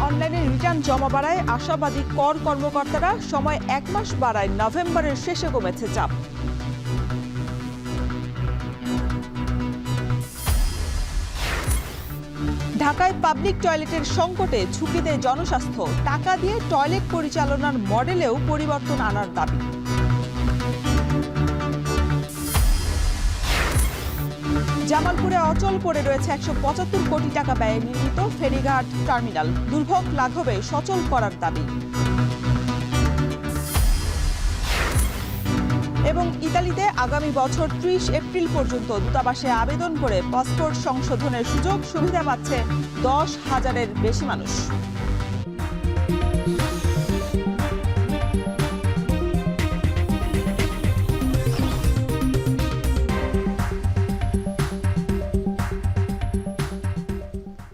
অনলাইনে রিটার্ন জমা বাড়ায় আশাবাদী কর কর্মকর্তারা। সময় 1 মাস বাড়ায় নভেম্বরের শেষে কমেছে চাপ। ঢাকায় পাবলিক টয়লেটের সংকটে ঝুঁকিতে জনস্বাস্থ্য। টাকা দিয়ে টয়লেট পরিচালনার মডেলেও পরিবর্তন আনার দাবি। জামালপুরে অচল পড়ে রয়েছে 175 কোটি টাকা ব্যয়ে নির্মিত ফেরিঘাট টার্মিনাল। দুর্ভোগ লাঘবে সচল করার দাবি। এবং ইতালিতে আগামী বছর 30 এপ্রিল পর্যন্ত দূতাবাসে আবেদন করে পাসপোর্ট সংশোধনের সুযোগ সুবিধা পাচ্ছে 10,000-এর বেশি মানুষ।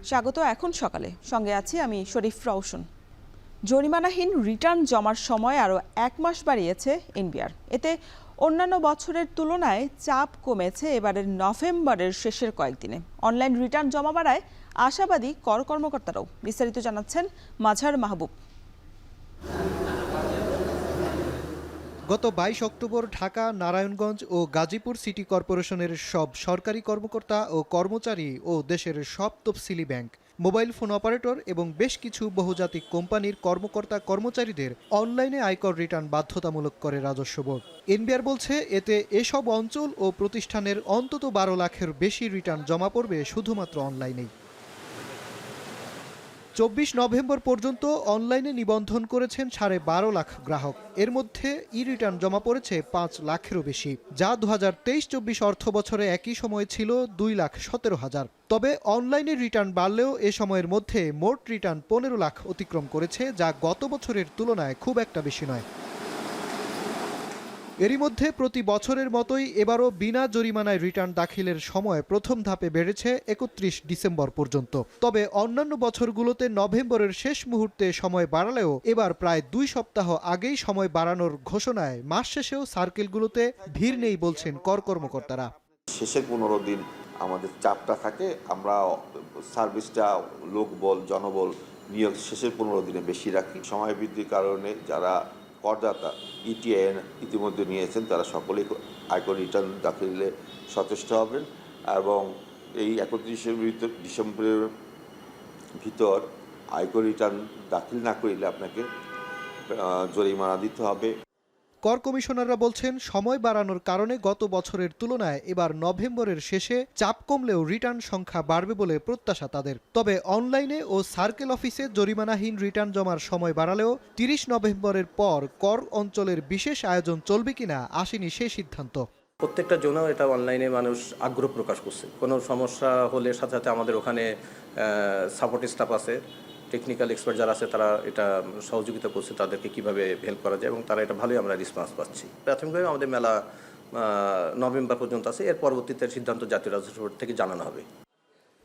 স্বাগত এখন সকালে, সঙ্গে আছি আমি শরীফ রওশন। জরিমানাহীন রিটার্ন জমার সময় আরও 1 মাস বাড়িয়েছে এনবিআর। এতে অন্যান্য বছরের তুলনায় চাপ কমেছে এবারের নভেম্বরের শেষের কয়েকদিনে। অনলাইন রিটার্ন জমা বাড়ায় আশাবাদী কর কর্মকর্তারাও। বিস্তারিত জানাচ্ছেন মাঝার মাহবুব। গত 22 অক্টোবর ঢাকা, নারায়ণগঞ্জ ও গাজীপুর সিটি কর্পোরেশনের সব সরকারি কর্মকর্তা ও কর্মচারী ও দেশের সব তফসিলি ব্যাংক, মোবাইল ফোন অপারেটর এবং বেশ কিছু বহুজাতিক কোম্পানির কর্মকর্তা কর্মচারীদের অনলাইনে আয়কর রিটার্ন বাধ্যতামূলক করে রাজস্ব বোর্ড। এনবিআর বলছে এতে এসব অঞ্চল ও প্রতিষ্ঠানের অন্তত 12 লাখের বেশি রিটার্ন জমা পড়বে শুধুমাত্র অনলাইনেই। 24 নভেম্বর পর্যন্ত অনলাইনে নিবন্ধন করেছেন 12.5 লাখ গ্রাহক। এর মধ্যে ই রিটার্ন জমা পড়েছে 5 লাখেরও বেশি, যা 2023-24 অর্থ বছরে একই সময় ছিল 2,17,000। তবে অনলাইনে রিটার্ন বাড়লেও এ সময়ের মধ্যে মোট রিটার্ন 15 লাখ অতিক্রম করেছে, যা গত বছরের তুলনায় খুব একটা বেশি নয়। এরই মধ্যে প্রতি বছরের মতোই এবারও বিনা জরিমানায় রিটার্ন দাখিলের সময় প্রথম ধাপে বেড়েছে 31 ডিসেম্বর পর্যন্ত। তবে অন্যান্য বছরগুলোতে নভেম্বরের শেষ মুহূর্তে সময় বাড়ালেও এবার প্রায় 2 সপ্তাহ আগেই সময় বাড়ানোর ঘোষণায় মাস শেষেও সার্কেলগুলোতে ভিড় নেই বলছেন কর কর্মকর্তারা। শেষের 15 দিন আমাদের চাপটা থাকে, আমরা সার্ভিসটা লোকবল জনবল নিয়োগ শেষের 15 দিনে বেশি রাখি। সময় বৃদ্ধির কারণে যারা করদাতা ইটিআইএন ইতিমধ্যে নিয়েছেন তারা সকলেই আয়কর রিটার্ন দাখিলে সচেষ্ট হবেন এবং এই 31 ডিসেম্বরের ভিতর আয়কর রিটার্ন দাখিল না করিলে আপনাকে জরিমানা দিতে হবে। কর কমিশনাররা বলছেন সময় বাড়ানোর কারণে গত বছরের তুলনায় এবার নভেম্বরের শেষে চাপ কমলেও রিটার্ন সংখ্যা বাড়বে বলে প্রত্যাশা তাদের। তবে অনলাইনে ও সার্কেল অফিসে জরিমানাহীন রিটার্ন জমার সময় বাড়ালেও 30 নভেম্বরের পর কর অঞ্চলের বিশেষ আয়োজন চলবে কিনা আসেনি সেই সিদ্ধান্ত। প্রত্যেকটা জোনেও এটা অনলাইনে মানুষ আগ্রহ প্রকাশ করছে। কোনো সমস্যা হলে সাথে সাথে আমাদের ওখানে সাপোর্ট স্টাফ আছে, টেকনিক্যাল এক্সপার্ট যারা আছে তারা এটা সহযোগিতা করছে তাদেরকে কিভাবে হেল্প করা যায় এবং তারা এটা ভালোই আমরা রেসপন্স পাচ্ছি। প্রাথমিকভাবে আমাদের মেলা নভেম্বর পর্যন্ত আছে, এর পরবর্তীতে সিদ্ধান্ত জাতীয় রাজস্ব বোর্ড থেকে জানানো হবে।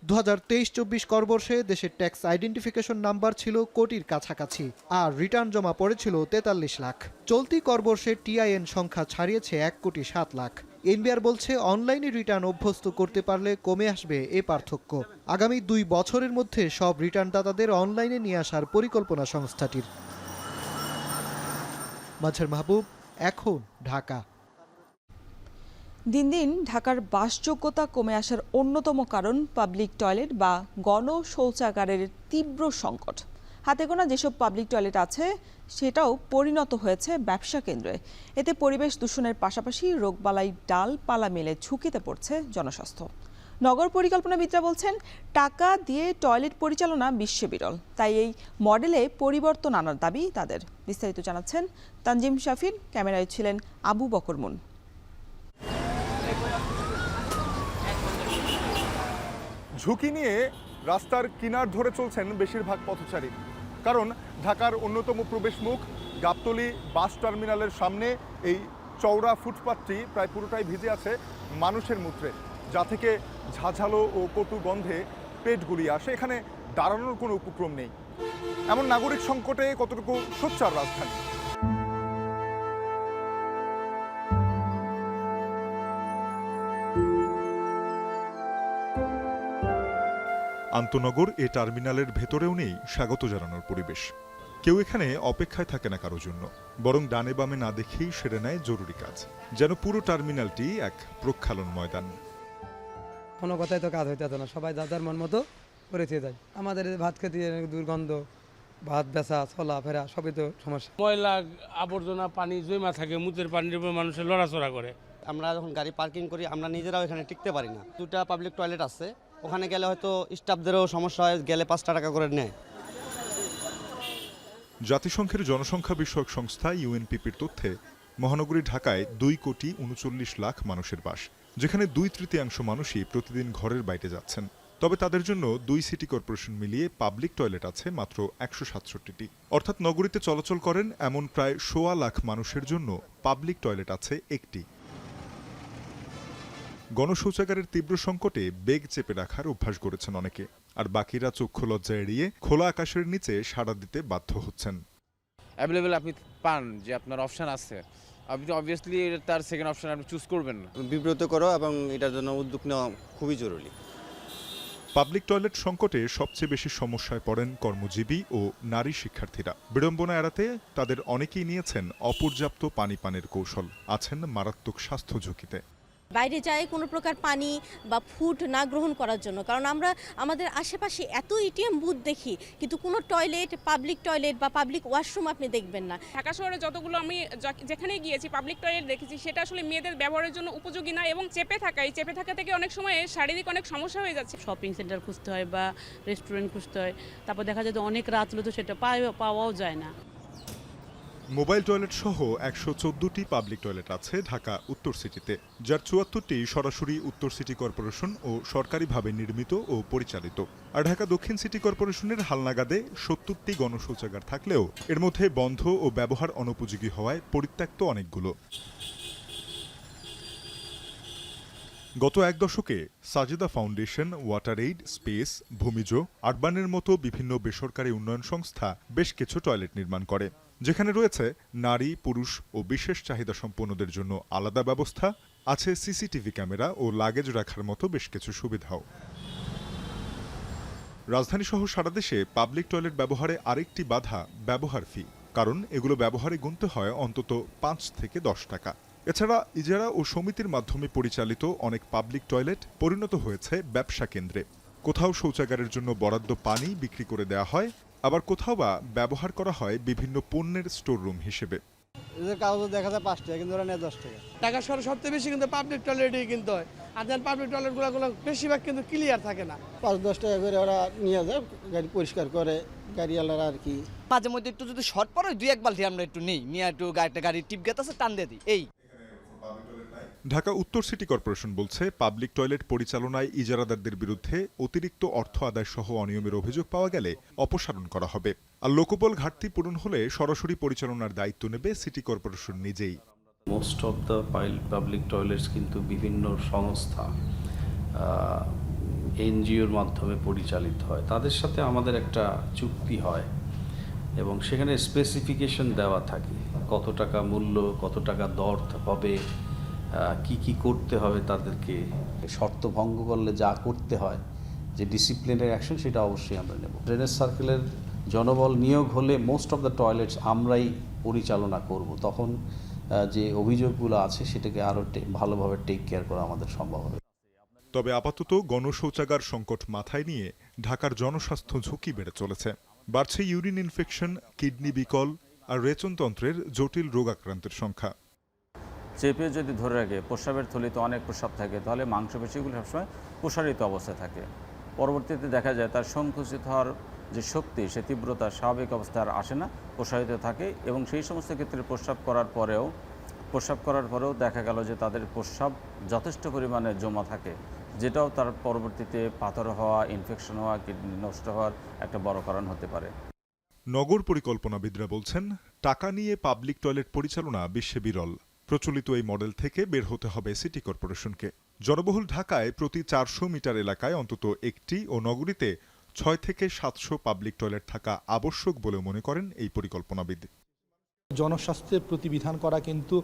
2023-24 করবর্ষে দেশের ট্যাক্স আইডেন্টিফিকেশন নাম্বার ছিল কোটির কাছাকাছি আর রিটার্ন জমা পড়েছিল 43 লাখ। চলতি করবর্ষে টিআইএন সংখ্যা ছাড়িয়েছে 1,07 লাখ। এনবিআর বলছে অনলাইনে রিটার্ন অভ্যস্ত করতে পারলে কমে আসবে এ পার্থক্য। আগামী 2 বছরের মধ্যে সব রিটার্নদাতাদের অনলাইনে নিয়ে আসার পরিকল্পনা সংস্থাটির। মাঝার মাহবুব, এখন ঢাকা। দিন দিন ঢাকার বাসযোগ্যতা কমে আসার অন্যতম কারণ পাবলিক টয়লেট বা গণ শৌচাগারের তীব্র সংকট। হাতে গোনা যেসব পাবলিক টয়লেট আছে সেটাও পরিণত হয়েছে ব্যবসা কেন্দ্রে। এতে পরিবেশ দূষণের পাশাপাশি রোগবালাই ডালপালা মেলে ঝুঁকিতে পড়ছে জনস্বাস্থ্য। নগর পরিকল্পনাবিদরা বলছেন টাকা দিয়ে টয়লেট পরিচালনা বিশ্বে বিরল, তাই এই মডেলে পরিবর্তন আনার দাবি তাদের। বিস্তারিত জানাচ্ছেন তানজিম শাফির, ক্যামেরায় ছিলেন আবু বকর মুন। ঝুঁকি নিয়ে রাস্তার কিনার ধরে চলছেন বেশিরভাগ পথচারী, কারণ ঢাকার অন্যতম প্রবেশমুখ গাবতলী বাস টার্মিনালের সামনে এই চওড়া ফুটপাথটি প্রায় পুরোটাই ভিজে আছে মানুষের মূত্রে, যা থেকে ঝাঝালো ও কটু গন্ধে পেট গুলিয়ে আসে। এখানে দাঁড়ানোর কোনো উপক্রম নেই। এমন নাগরিক সংকটে কতটুকু সোচ্চার রাজধানী। আন্তনগর এ টার্মিনালের ভেতরেও নেই স্বাগত জানানোর পরিবেশ। কেউ এখানে অপেক্ষায় থাকে না কারো জন্য, বরং ডানে বামে না দেখেই সেরে নেয় জরুরি কাজ। যেন পুরো টার্মিনালটি এক প্রক্ষালন ময়দান। কোনো কথাই তো কাজ হইতে না, সবাই যার মন মতো করে দিয়ে যায়। আমাদের ভাত খেতে দুর্গন্ধ, ভাত বেচা চলা ফেরা সবই তো সমস্যা। ময়লা আবর্জনা পানি জমা থাকে, মুতের পানির উপর মানুষের লড়াচড়া করে। আমরা যখন গাড়ি পার্কিং করি আমরা নিজেরাও এখানে টিকতে পারি না। দুটা পাবলিক টয়লেট আছে, ওখানে গেলে হয়তো স্টাফদেরও সমস্যা হয়, গেলে 5 টাকা করে নেয়। জাতিসংঘের জনসংখ্যা বিষয়ক সংস্থা ইউএনপিপির তথ্যে মহানগরী ঢাকায় 2,39,00,000 মানুষের বাস, যেখানে 2/3 মানুষই প্রতিদিন ঘরের বাইরে যাচ্ছেন। তবে তাদের জন্য 2 সিটি কর্পোরেশন মিলিয়ে পাবলিক টয়লেট আছে মাত্র 167টি। অর্থাৎ নগরীতে চলাচল করেন এমন প্রায় 1.25 লাখ মানুষের জন্য পাবলিক টয়লেট আছে একটি। গণশৌচাগারের তীব্র সংকটে বেগ চেপে রাখার অভ্যাস গড়েছেন অনেকে, আর বাকিরা চক্ষু লজ্জা এড়িয়ে খোলা আকাশের নিচে সাড়া দিতে বাধ্য হচ্ছেন। অ্যাভেলেবেল আপনি পান যে আপনার অপশন আছে, আপনি অবভিয়াসলি তার সেকেন্ড অপশন আপনি চুজ করবেন না। বিব্রত করো এবং এটার জন্য উদ্যোগ নেওয়া খুবই জরুরি। পাবলিক টয়লেট সংকটে সবচেয়ে বেশি সমস্যায় পড়েন কর্মজীবী ও নারী শিক্ষার্থীরা। বিড়ম্বনা এড়াতে তাদের অনেকেই নিয়েছেন অপর্যাপ্ত পানি পানের কৌশল, আছেন মারাত্মক স্বাস্থ্য ঝুঁকিতে। বাইরে যায় কোনো প্রকার পানি বা ফুড না গ্রহণ করার জন্য, কারণ আমরা আমাদের আশেপাশে এত এটিএম বুথ দেখি, কিন্তু কোনো টয়লেট, পাবলিক টয়লেট বা পাবলিক ওয়াশরুম আপনি দেখবেন না। ঢাকা শহরে যতগুলো আমি যেখানে গিয়েছি পাবলিক টয়লেট দেখেছি, সেটা আসলে মেয়েদের ব্যবহারের জন্য উপযোগী না এবং চেপে থাকা থেকে অনেক সময় শারীরিক অনেক সমস্যা হয়ে যাচ্ছে। শপিং সেন্টার খুঁজতে হয় বা রেস্টুরেন্ট খুঁজতে হয়, তারপর দেখা যায় যে অনেক রাত হলে তো সেটা পাওয়াও যায় না। মোবাইল টয়লেট সহ 114টি পাবলিক টয়লেট আছে ঢাকা উত্তর সিটিতে, যার 74টি সরাসরি উত্তর সিটি কর্পোরেশন ও সরকারিভাবে নির্মিত ও পরিচালিত। আর ঢাকা দক্ষিণ সিটি কর্পোরেশনের হালনাগাদে 70টি গণশৌচাগার থাকলেও এর মধ্যে বন্ধ ও ব্যবহার অনুপযোগী হওয়ায় পরিত্যক্ত অনেকগুলো। গত 1 দশকে Sajeda Foundation, WaterAid, Space, Bhumij, আরবানের মতো বিভিন্ন বেসরকারি উন্নয়ন সংস্থা বেশ কিছু টয়লেট নির্মাণ করে, যেখানে রয়েছে নারী, পুরুষ ও বিশেষ চাহিদা সম্পন্নদের জন্য আলাদা ব্যবস্থা, আছে সিসিটিভি ক্যামেরা ও লাগেজ রাখার মতো বেশ কিছু সুবিধাও। রাজধানীসহ সারা দেশে পাবলিক টয়লেট ব্যবহারে আরেকটি বাধা ব্যবহার ফি, কারণ এগুলো ব্যবহারে গুনতে হয় অন্তত 5 থেকে 10 টাকা। এছাড়া ইজারা ও সমিতির মাধ্যমে পরিচালিত অনেক পাবলিক টয়লেট পরিণত হয়েছে ব্যবসা কেন্দ্রে। কোথাও শৌচাগারের জন্য বরাদ্দ পানি বিক্রি করে দেওয়া হয়, আবার কোথাও বা ব্যবহার করা হয় বিভিন্ন পণ্যের স্টোর রুম হিসেবে। কাগজ দেখা যায় 5 টাকা, কিন্তু ওরা নেয় 10 টাকা। ঢাকা শহরে সবচেয়ে বেশি কিন্তু পাবলিক টয়লেটই কিনতে হয়, আর যেন পাবলিক টয়লেটগুলো বেশিরভাগ কিন্তু ক্লিয়ার থাকে না। 5-10 টাকা করে ওরা নিয়ে যায়, গাড়ি পরিষ্কার করে গাড়িওয়ালারা আর কি। মাঝে মধ্যে একটু যদি শর্ট পড়ে 2-1 বালতি আমরা একটু নেই, নিয়ে একটু গাড়ি টিপ গেত আছে টান দিয়ে দিই। এই ঢাকা উত্তর সিটি কর্পোরেশন বলছে, পাবলিক টয়লেট পরিচালনায় ইজারাদারদের বিরুদ্ধে অতিরিক্ত অর্থ আদায় সহ অনিয়মের অভিযোগ পাওয়া গেলে অপসারণ করা হবে। আর লোকবল ঘাটতি পূরণ হলে সরাসরি পরিচালনার দায়িত্ব নেবে সিটি কর্পোরেশন নিজেই। Most of the public toilets কিন্তু বিভিন্ন সংস্থা, এনজিওর মাধ্যমে পরিচালিত হয়। তাদের সাথে আমাদের একটা চুক্তি হয় এবং সেখানে স্পেসিফিকেশন দেওয়া থাকে, কত টাকা মূল্য, কত টাকা দর হবে, কি করতে হবে তাদেরকে। শর্ত ভঙ্গ করলে যা করতে হয়, যে ডিসিপ্লিনারি অ্যাকশন, সেটা অবশ্যই আমরা নেব। ড্রেনেজ সার্কেলের জনবল নিয়োগ হলে মোস্ট অফ দ্য টয়লেটস আমরাই পরিচালনা করব, তখন যে অভিযোগগুলো আছে সেটাকে আরও ভালোভাবে টেক কেয়ার করা আমাদের সম্ভব হবে। তবে আপাতত গণশৌচাগার সংকট মাথায় নিয়ে ঢাকার জনস্বাস্থ্য ঝুঁকি বেড়ে চলেছে। বাড়ছে ইউরিন ইনফেকশন, কিডনি বিকল আর রেচনতন্ত্রের জটিল রোগাক্রান্তের সংখ্যা। চেপে যদি ধরে রাখে, প্রস্রাবের থলিতে অনেক প্রস্রাব থাকে, তাহলে মাংসপেশিগুলো সবসময় প্রসারিত অবস্থায় থাকে। পরবর্তীতে দেখা যায় তার সংকুচিত হওয়ার যে শক্তি, সে তীব্রতা স্বাভাবিক অবস্থায় আর আসে না, প্রসারিত থাকে। এবং সেই সমস্ত ক্ষেত্রে প্রস্রাব করার পরেও দেখা গেল যে তাদের প্রস্রাব যথেষ্ট পরিমাণে জমা থাকে, যেটাও তার পরবর্তীতে পাথর হওয়া, ইনফেকশন হওয়া, কিডনি নষ্ট হওয়ার একটা বড় কারণ হতে পারে। নগর পরিকল্পনাবিদরা বলছেন, টাকা নিয়ে পাবলিক টয়লেট পরিচালনা বিশ্বে বিরল। প্রচলিত এই মডেল থেকে বের হতে হবে সিটি কর্পোরেশনকে। জনবহুল ঢাকায় প্রতি 400 মিটার এলাকায় অন্তত একটি ও নগরীতে 6 থেকে 700 পাবলিক টয়লেট থাকা আবশ্যক বলে মনে করেন এই পরিকল্পনাবিদ। জনস্বাস্থ্যের প্রতিবিধান করা কিন্তু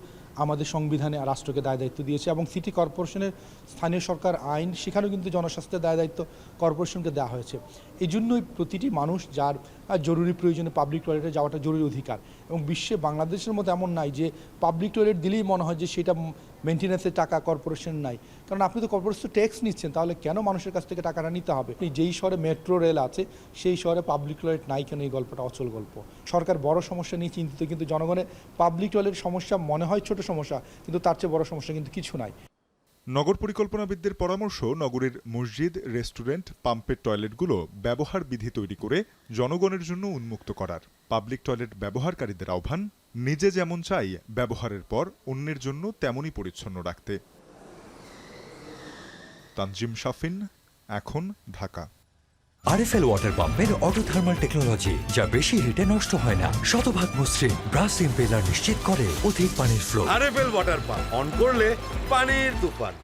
আমাদের সংবিধানে রাষ্ট্রকে দায় দায়িত্ব দিয়েছে, এবং সিটি কর্পোরেশনের স্থানীয় সরকার আইন সেখানেও কিন্তু জনস্বাস্থ্যের দায় দায়িত্ব কর্পোরেশনকে দেওয়া হয়েছে। এই জন্যই প্রতিটি মানুষ যার জরুরি প্রয়োজনে পাবলিক টয়লেটে যাওয়াটা জরুরি অধিকার, এবং বিশ্বে বাংলাদেশের মতো এমন নাই যে পাবলিক টয়লেট দিলেই মনে হয় যে সেটা মেনটেন্যান্সের টাকা কর্পোরেশন নাই, কারণ আপনি তো কর্পোরেশন ট্যাক্স নিচ্ছেন, তাহলে কেন মানুষের কাছ থেকে টাকাটা নিতে হবে? যেই শহরে মেট্রো রেল আছে সেই শহরে পাবলিক টয়লেট নাই কেন? এই গল্পটা অচল গল্প। সরকার বড় সমস্যা নিয়ে চিন্তিত, কিন্তু জনগণের পাবলিক টয়লেট সমস্যা মনে হয় ছোট সমস্যা, কিন্তু তার চেয়ে বড় সমস্যা কিন্তু কিছু নাই। নগর পরিকল্পনাবিদদের পরামর্শ, নগরের মসজিদ, রেস্টুরেন্ট, পাম্পের টয়লেটগুলো ব্যবহার বিধি তৈরি করে জনগণের জন্য উন্মুক্ত করার। পাবলিক টয়লেট ব্যবহারকারীদের আহ্বান, নিজে যেমন চাই ব্যবহারের পর অন্যের জন্য তেমনই পরিচ্ছন্ন রাখতে। তানজিম শাফিন, এখন, ঢাকা। আরএফএল ওয়াটার পাম্পের অটো থার্মাল টেকনোলজি, যা বেশি হিটে নষ্ট হয় না, শতভাগ মসৃণ, ব্রাশ ইম্পেলার নিশ্চিত করে অধিক পানির flow. RFL water pump on করলে পানির তুফান।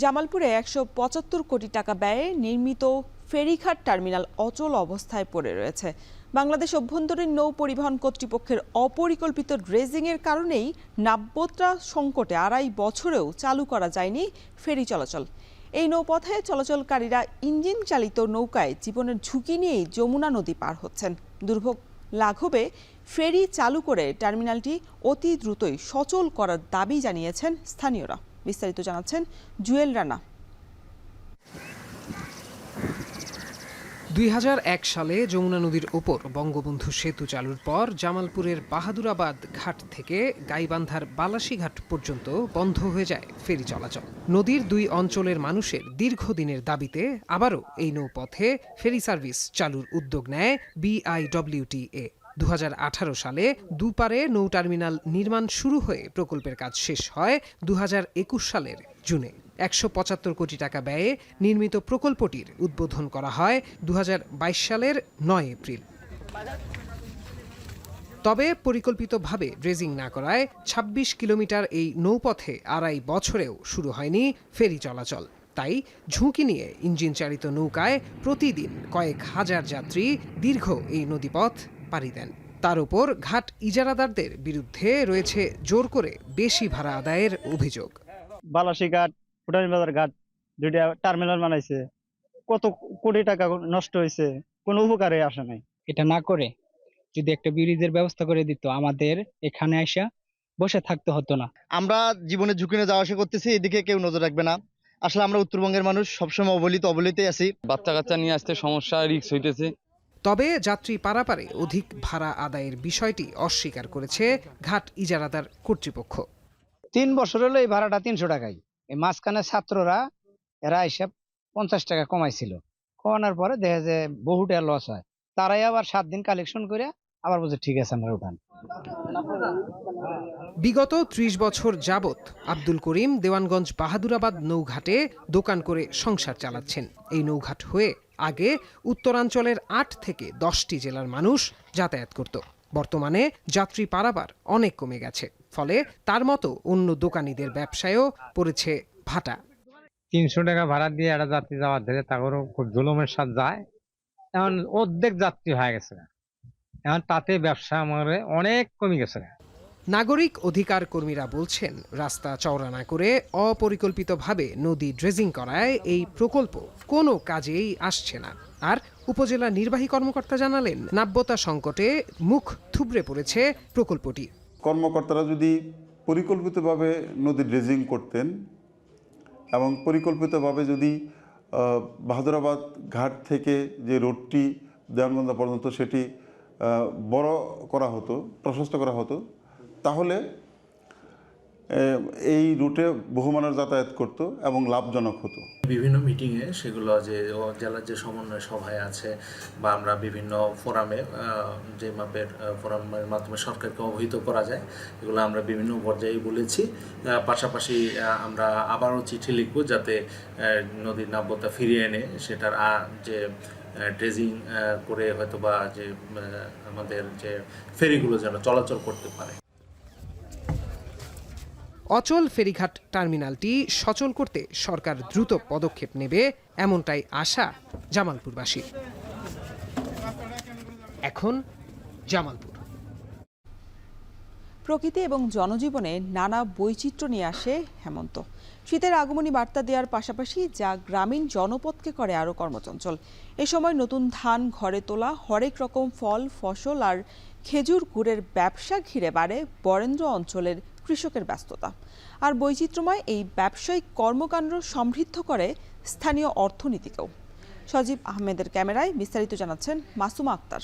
জামালপুরে 175 কোটি টাকা ব্যয়ে নির্মিত ফেরিঘাট টার্মিনাল অচল অবস্থায় পড়ে রয়েছে। বাংলাদেশ অভ্যন্তরীণ নৌ পরিবহন কর্তৃপক্ষের অপরিকল্পিত ড্রেজিংয়ের কারণেই নাব্যতা সংকটে 2.5 বছরেও চালু করা যায়নি ফেরি চলাচল। এই নৌপথে চলাচলকারীরা ইঞ্জিন চালিত নৌকায় জীবনের ঝুঁকি নিয়েই যমুনা নদী পার হচ্ছেন। দুর্ভোগ লাঘবে ফেরি চালু করে টার্মিনালটি অতি দ্রুতই সচল করার দাবি জানিয়েছেন স্থানীয়রা। বিস্তারিত জানাচ্ছেন জুয়েল রানা। 2001 সালে যমুনা নদীর ওপর বঙ্গবন্ধু সেতু চালুর পর জামালপুরের বাহাদুরাবাদ ঘাট থেকে গাইবান্ধার বালাসীঘাট পর্যন্ত বন্ধ হয়ে যায় ফেরি চলাচল। নদীর 2 অঞ্চলের মানুষের দীর্ঘদিনের দাবিতে আবারও এই নৌপথে ফেরি সার্ভিস চালুর উদ্যোগ নেয় BIWTA। 2018 সালে দুপারে নৌ টার্মিনাল নির্মাণ শুরু হয়ে প্রকল্পের কাজ শেষ হয় 2021 সালের জুনে। 175 কোটি টাকা ব্যয়ে নির্মিত প্রকল্পটির উদ্বোধন করা হয় 2022 সালের 9 এপ্রিল। তবে পরিকল্পিতভাবে ড্রেজিং না করায় 26 কিলোমিটার এই নৌপথে 2.5 বছরেও শুরু হয়নি ফেরি চলাচল। তাই ঝুঁকি নিয়ে ইঞ্জিন চালিত নৌকায় প্রতিদিন কয়েক হাজার যাত্রী দীর্ঘ এই নদীপথ পাড়ি দেন। তার উপর ঘাট ইজারাদারদের বিরুদ্ধে রয়েছে জোর করে বেশি ভাড়া আদায়ের অভিযোগ। বালাসীঘাট, ফুটানীবাজার ঘাট, 2টা টার্মিনাল বানাইছে, কত কোটি টাকা নষ্ট হয়েছে, কোনো উপকারে আসে নাই। এটা না করে যদি একটা ব্রিজের ব্যবস্থা করে দিত, আমাদের এখানে আসা বসে থাকতে হতো না। আমরা জীবনে ঝুঁকি নিয়ে যাওয়া আসা করতেছি, এদিকে কেউ নজর রাখবে না। আসলে আমরা উত্তরবঙ্গের মানুষ, সবসময় অবহেলিতই আছি। বাচ্চা কাচ্চা নিয়ে আসতে সমস্যা, রিস্ক হইতেছে। তবে যাত্রী পারাপারে অধিক ভাড়া আদায়ের বিষয়টি অস্বীকার করেছে ঘাট ইজারাদার কর্তৃপক্ষ। 3 বছর হলো এই ভাড়াটা 300 টাকাই। এই মাঝখানে ছাত্ররা এরা হিসাব 50 টাকা কমাইছিল, কমানোর পরে দেখা যায় বহুটা লস হয়। তারাই আবার 7 দিন কালেকশন করে আবার বলছে ঠিক আছে আমরা উঠান। বিগত 30 বছর যাবৎ আব্দুল করিম দেওয়ানগঞ্জ বাহাদুরাবাদ নৌঘাটে দোকান করে সংসার চালাচ্ছেন। এই নৌঘাট হয়ে আগে উত্তরাঞ্চলের 8 থেকে 10টি জেলার মানুষ যাতায়াত করত। বর্তমানে যাত্রী পারাপার অনেক কমে গেছে, ফলে তার মতো অন্য দোকানীদের ব্যবসায়ও পড়েছে ভাটা। 300 টাকা ভাড়া দিয়ে একটা যাত্রী যাওয়ার ধরে তারপরও খুব জুলুমের সাথে যায়। এখন অর্ধেক যাত্রী হয়ে গেছে, এখন তাতে ব্যবসা আমার অনেক কমে গেছে। নাগরিক অধিকার কর্মীরা বলছেন, রাস্তা চওড়া না করে অপরিকল্পিতভাবে নদী ড্রেজিং করায় এই প্রকল্প কোনো কাজেই আসছে না। আর উপজেলা নির্বাহী কর্মকর্তা জানালেন, নাব্যতা সংকটে মুখ থুবড়ে পড়েছে প্রকল্পটি। কর্মকর্তারা যদি পরিকল্পিতভাবে নদী ড্রেজিং করতেন এবং পরিকল্পিতভাবে যদি বাহাদুরাবাদ ঘাট থেকে যে রোডটি দেওয়ানগঞ্জ পর্যন্ত সেটি বড় করা হতো, প্রশস্ত করা হতো, তাহলে এই রুটে বহু মানুষ যাতায়াত করতো এবং লাভজনক হতো। বিভিন্ন মিটিংয়ে সেগুলো যে জেলার যে সমন্বয় সভায় আছে বা আমরা বিভিন্ন ফোরামে যে মাপের ফোরামের মাধ্যমে সরকারকে অবহিত করা যায়, এগুলো আমরা বিভিন্ন পর্যায়ে বলেছি। পাশাপাশি আমরা আবারও চিঠি লিখব যাতে নদীর নাব্যতা ফিরিয়ে এনে সেটার যে ড্রেজিং করে হয়তো বা যে আমাদের যে ফেরিগুলো যেন চলাচল করতে পারে। অচল ফেরিঘাট টার্মিনালটি সচল করতে সরকার দ্রুত পদক্ষেপ নেবে, এমনটাই আশা জামালপুরবাসীর। এখন জামালপুর। প্রকৃতি এবং জনজীবনে নানা বৈচিত্র্য নিয়ে আসে হেমন্ত। শীতের আগমনী বার্তা দেওয়ার পাশাপাশি যা গ্রামীণ জনপদকে করে আরও কর্মচঞ্চল। এ সময় নতুন ধান ঘরে তোলা, হরেক রকম ফল, ফসল আর খেজুর গুড়ের ব্যবসা ঘিরে বাড়ে বরেন্দ্র অঞ্চলের কৃষকের ব্যস্ততা। আর বৈচিত্র্যময় এই ব্যবসায়িক কর্মকাণ্ড সমৃদ্ধ করে স্থানীয় অর্থনীতিকেও। সজীব আহমেদের ক্যামেরায় বিস্তারিত জানাচ্ছেন মাসুমা আক্তার।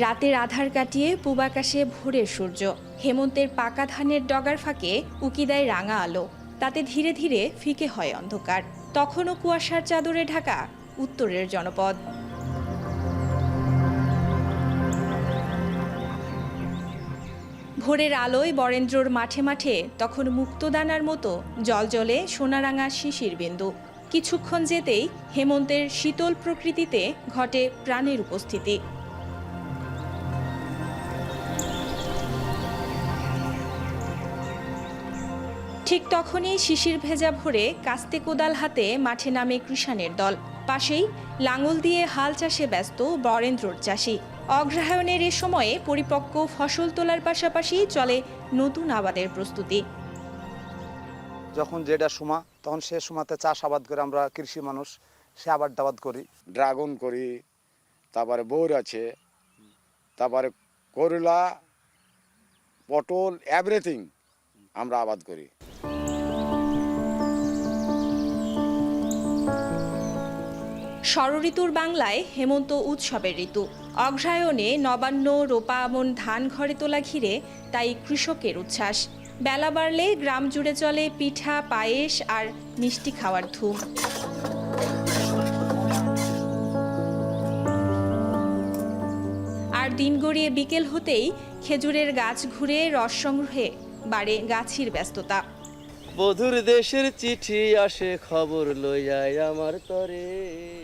রাতের আধার কাটিয়ে পূবাকাশে ভোরের সূর্য, হেমন্তের পাকা ধানের ডগার ফাঁকে উকি দেয় রাঙা আলো। তাতে ধীরে ধীরে ফিকে হয় অন্ধকার। তখনও কুয়াশার চাদরে ঢাকা উত্তরের জনপদ। ভোরের আলোয় বরেন্দ্রর মাঠে মাঠে তখন মুক্তদানার মতো জলজলে সোনারাঙা শিশির বিন্দু। কিছুক্ষণ যেতেই হেমন্তের শীতল প্রকৃতিতে ঘটে প্রাণের উপস্থিতি। ঠিক তখনই শিশির ভেজা ভোরে কাস্তে কোদাল হাতে মাঠে নামে কৃষাণের দল। পাশেই লাঙল দিয়ে হাল চাষে ব্যস্ত বরেন্দ্রর চাষি। অগ্রহায়ণের এ সময়ে পরিপক্ক ফসল তোলার পাশাপাশি চলে নতুন আবাদের প্রস্তুতি। যখন যেটা সময় তখন সে সময়তে চাষাবাদ করে আমরা কৃষি মানুষ, সে আবাদ করি। ড্রাগন করি, তারপরে বোর আছে, তারপরে করলা, পটল, এভরিথিং আমরা আবাদ করি। ষড়ঋতুর বাংলায় হেমন্ত উৎসবের ঋতু। অগ্রহায়ণে নবান্ন, রোপা আমন ধান ঘরে তোলা ঘিরে তাই কৃষকের উচ্ছ্বাস। বেলা বাড়লে গ্রাম জুড়ে চলে পিঠা, পায়েস আর মিষ্টি খাওয়ার ধুম। আর দিন গড়িয়ে বিকেল হতেই খেজুরের গাছ ঘুরে রস সংগ্রহে বাড়ে গাছির ব্যস্ততা। বধুর দেশের চিঠি আসে, খবর লইয়াই আমার তরে।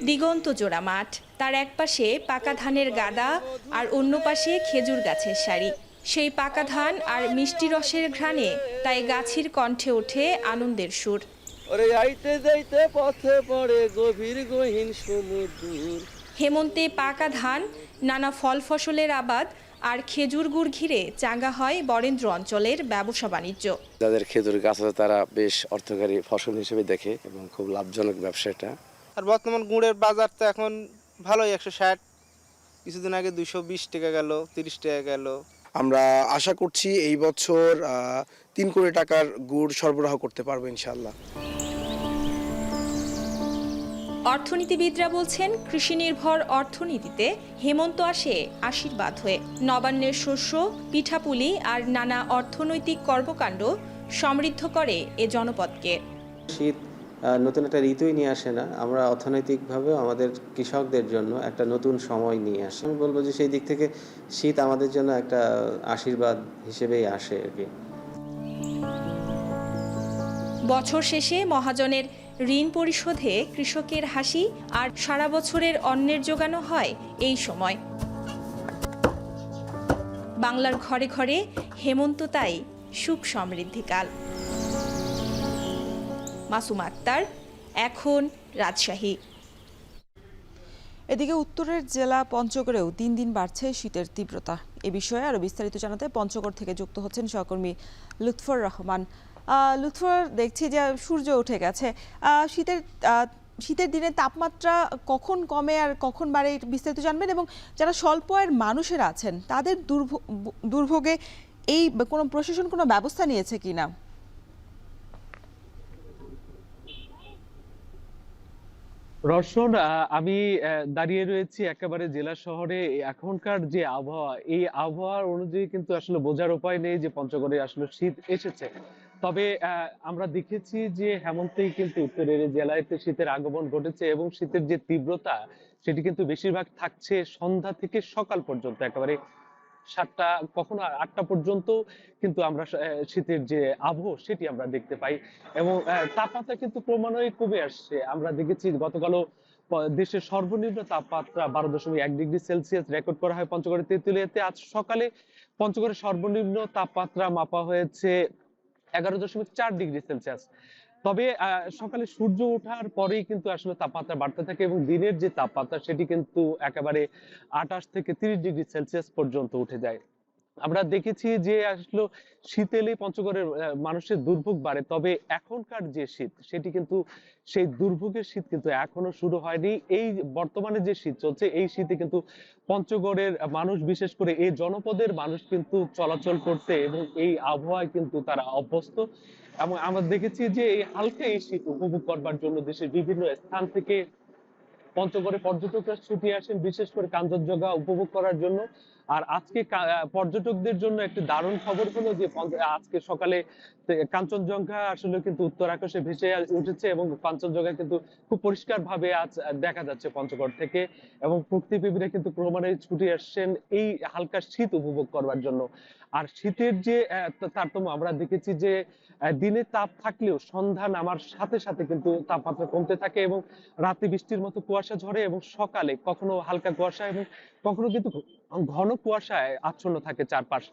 দিগন্ত জোড়া মাঠ, তার এক পাশে পাকা ধানের গাদা আর অন্য পাশে খেজুর গাছের সারি। সেই পাকা ধান আর মিষ্টি রসের ঘ্রাণে তাই গাছির কণ্ঠে ওঠে আনন্দের সুর। ওরে আইতে যাইতে পথে পড়ে গভীর গহীন সমুদ্র। হেমন্তে পাকা ধান, নানা ফল ফসলের আবাদ আর খেজুর গুড় ঘিরে চাঙ্গা হয় বরেন্দ্র অঞ্চলের ব্যবসা বাণিজ্য। যাদের খেজুর গাছ আছে তারা বেশ অর্থকারী ফসল হিসেবে দেখে এবং খুব লাভজনক ব্যবসাটা। আর বর্তমান গুড়ের বাজার তো এখন ভালোই, 160, কিছুদিন আগে 220 টাকা গেল, 30 টাকা গেল। আমরা আশা করছি এই বছর 3 কোটি টাকার গুড় সরবরাহ করতে পারবো ইনশাআল্লাহ। অর্থনীতিবিদরা বলছেন, কৃষি নির্ভর অর্থনীতিতে হেমন্ত আসে আশীর্বাদ হয়ে। নবান্নের শস্য, পিঠাপুলি আর নানা অর্থনৈতিক কর্মকাণ্ড সমৃদ্ধ করে এ জনপদকে। শীত নতুন একটা ঋতুই নিয়ে আসে না, আমরা অর্থনৈতিকভাবে আমাদের কৃষকদের জন্য একটা নতুন সময় নিয়ে আসে। আমি বলবো যে সেই দিক থেকে শীত আমাদের জন্য একটা আশীর্বাদ হিসেবেই আসে আর কি। বছর শেষে মহাজনের ঋণ পরিশোধে কৃষকের হাসি আর সারা বছরের অন্নের জোগানো হয় এই সময়। বাংলার ঘরে ঘরে হেমন্ত তাই সুখ সমৃদ্ধিকাল। মাসুমা আক্তার, এখন, রাজশাহী। এদিকে উত্তরের জেলা পঞ্চগড়েও দিন দিন বাড়ছে শীতের তীব্রতা। এ বিষয়ে আরো বিস্তারিত জানাতে পঞ্চগড় থেকে যুক্ত হচ্ছেন সহকর্মী লুৎফর রহমান। লুৎফর, দেখছি যে সূর্য উঠে গেছে। শীতের দিনে তাপমাত্রা কখন কমে আর কখন বাড়ে বিস্তারিত জানবেন, এবং যারা স্বল্প আয়ের মানুষেরা আছেন তাদের দুর্ভোগে এই কোনো প্রশাসন কোনো ব্যবস্থা নিয়েছে কিনা? রওশন, আমি দাঁড়িয়ে রয়েছি একেবারে জেলা শহরে। এখনকার যে আবহাওয়া, এই আবহাওয়ার অনুযায়ী কিন্তু আসলে বোঝার উপায় নেই যে পঞ্চগড়ে আসলে শীত এসেছে। তবে আমরা দেখেছি যে হেমন্তেই কিন্তু উত্তরের জেলাতে শীতের আগমন ঘটেছে এবং শীতের যে তীব্রতা সেটি কিন্তু বেশিরভাগ থাকছে সন্ধ্যা থেকে সকাল পর্যন্ত, একেবারে 7টা কখনো 8টা পর্যন্ত কিন্তু আমরা শীতের যে আবহ সেটি আমরা দেখতে পাই এবং তাপমাত্রা কিন্তু ক্রমান্বয়ে কমে আসছে। আমরা দেখেছি গতকালও দেশের সর্বনিম্ন তাপমাত্রা 12.1 ডিগ্রি সেলসিয়াস রেকর্ড করা হয় পঞ্চগড়ের তেঁতুলিয়াতে। আজ সকালে পঞ্চগড়ের সর্বনিম্ন তাপমাত্রা মাপা হয়েছে 11.4 ডিগ্রি সেলসিয়াস। তবে সকালে সূর্য ওঠার পরেই কিন্তু আসলে তাপমাত্রা বাড়তে থাকে এবং দিনের যে তাপমাত্রা সেটি কিন্তু একেবারে 28 থেকে 30 ডিগ্রি সেলসিয়াস পর্যন্ত উঠে যায়। আমরা দেখেছি যে আসলে শীত এলেই পঞ্চগড়ের মানুষের দুর্ভোগ বাড়ে, তবে এখনকার যে শীত সেটি কিন্তু সেই দুর্ভোগের শীত কিন্তু এখনো শুরু হয়নি। এই বর্তমানে যে শীত চলছে এই শীতে কিন্তু পঞ্চগড়ের মানুষ, বিশেষ করে এই জনপদের মানুষ কিন্তু চলাচল করতে এবং এই আবহাওয়ায় কিন্তু তারা অভ্যস্ত। এবং আমরা দেখেছি যে এই হালকা এই শীত উপভোগ করবার জন্য দেশের বিভিন্ন স্থান থেকে পঞ্চগড়ে পর্যটকরা ছুটে আসেন, বিশেষ করে কাঞ্চনজঙ্ঘা উপভোগ করার জন্য। আর আজকে পর্যটকদের জন্য একটি দারুণ খবর হলো যে আজকে সকালে কাঞ্চনজঙ্ঘা আসলে কিন্তু উত্তর আকাশে ভেসে উঠেছে এবং কাঞ্চনজঙ্ঘা কিন্তু খুব পরিষ্কার ভাবে আজ দেখা যাচ্ছে পঞ্চগড় থেকে, এবং প্রকৃতিপ্রেমীরা কিন্তু ক্রমান্বয়ে ছুটে আসছেন এই হালকা শীত উপভোগ করবার জন্য। আর শীতের যে তারতম্য আমরা দেখেছি যে দিনে তাপ থাকলেও সন্ধ্যা নামার সাথে সাথে কিন্তু তাপমাত্রা কমতে থাকে এবং রাতে বৃষ্টির মতো কুয়াশা ঝরে এবং সকালে কখনো হালকা কুয়াশা এবং কখনো কিন্তু ঘন কুয়াশায় আচ্ছন্ন থাকে চারপাশ।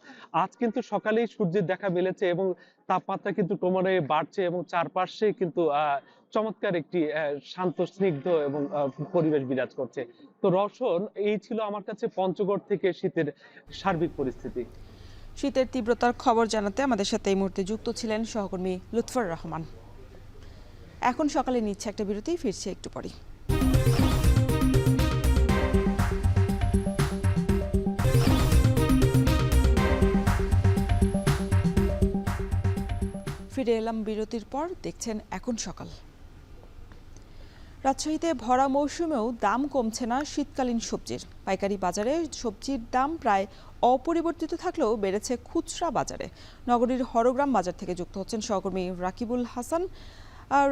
আজ কিন্তু সকালেই সূর্যের দেখা মিলেছে এবং তাপমাত্রা কিন্তু ক্রমান্বয়ে বাড়ছে এবং চারপাশে কিন্তু চমৎকার একটি শান্ত স্নিগ্ধ এবং পরিবেশ বিরাজ করছে। তো রওশন, এই ছিল আমার কাছে পঞ্চগড় থেকে শীতের সার্বিক পরিস্থিতি। শীতের তীব্রতার খবর জানাতে আমাদের সাথে এই মুহূর্তে যুক্ত ছিলেন সহকর্মী লুৎফর রহমান। এখন সকালে নিচ্ছে একটা বিরতি, ফিরছে একটু পরেই। ফিরে এলাম বিরতির পর, দেখছেন এখন সকাল। রাজশাহীতে ভরা মৌসুমেও দাম কমছে না শীতকালীন সবজির। পাইকারি বাজারে সবজির দাম প্রায় অপরিবর্তিত থাকলেও বেড়েছে খুচরা বাজারে। নগরীর হরগ্রাম বাজার থেকে যুক্ত হচ্ছেন সহকর্মী রাকিবুল হাসান।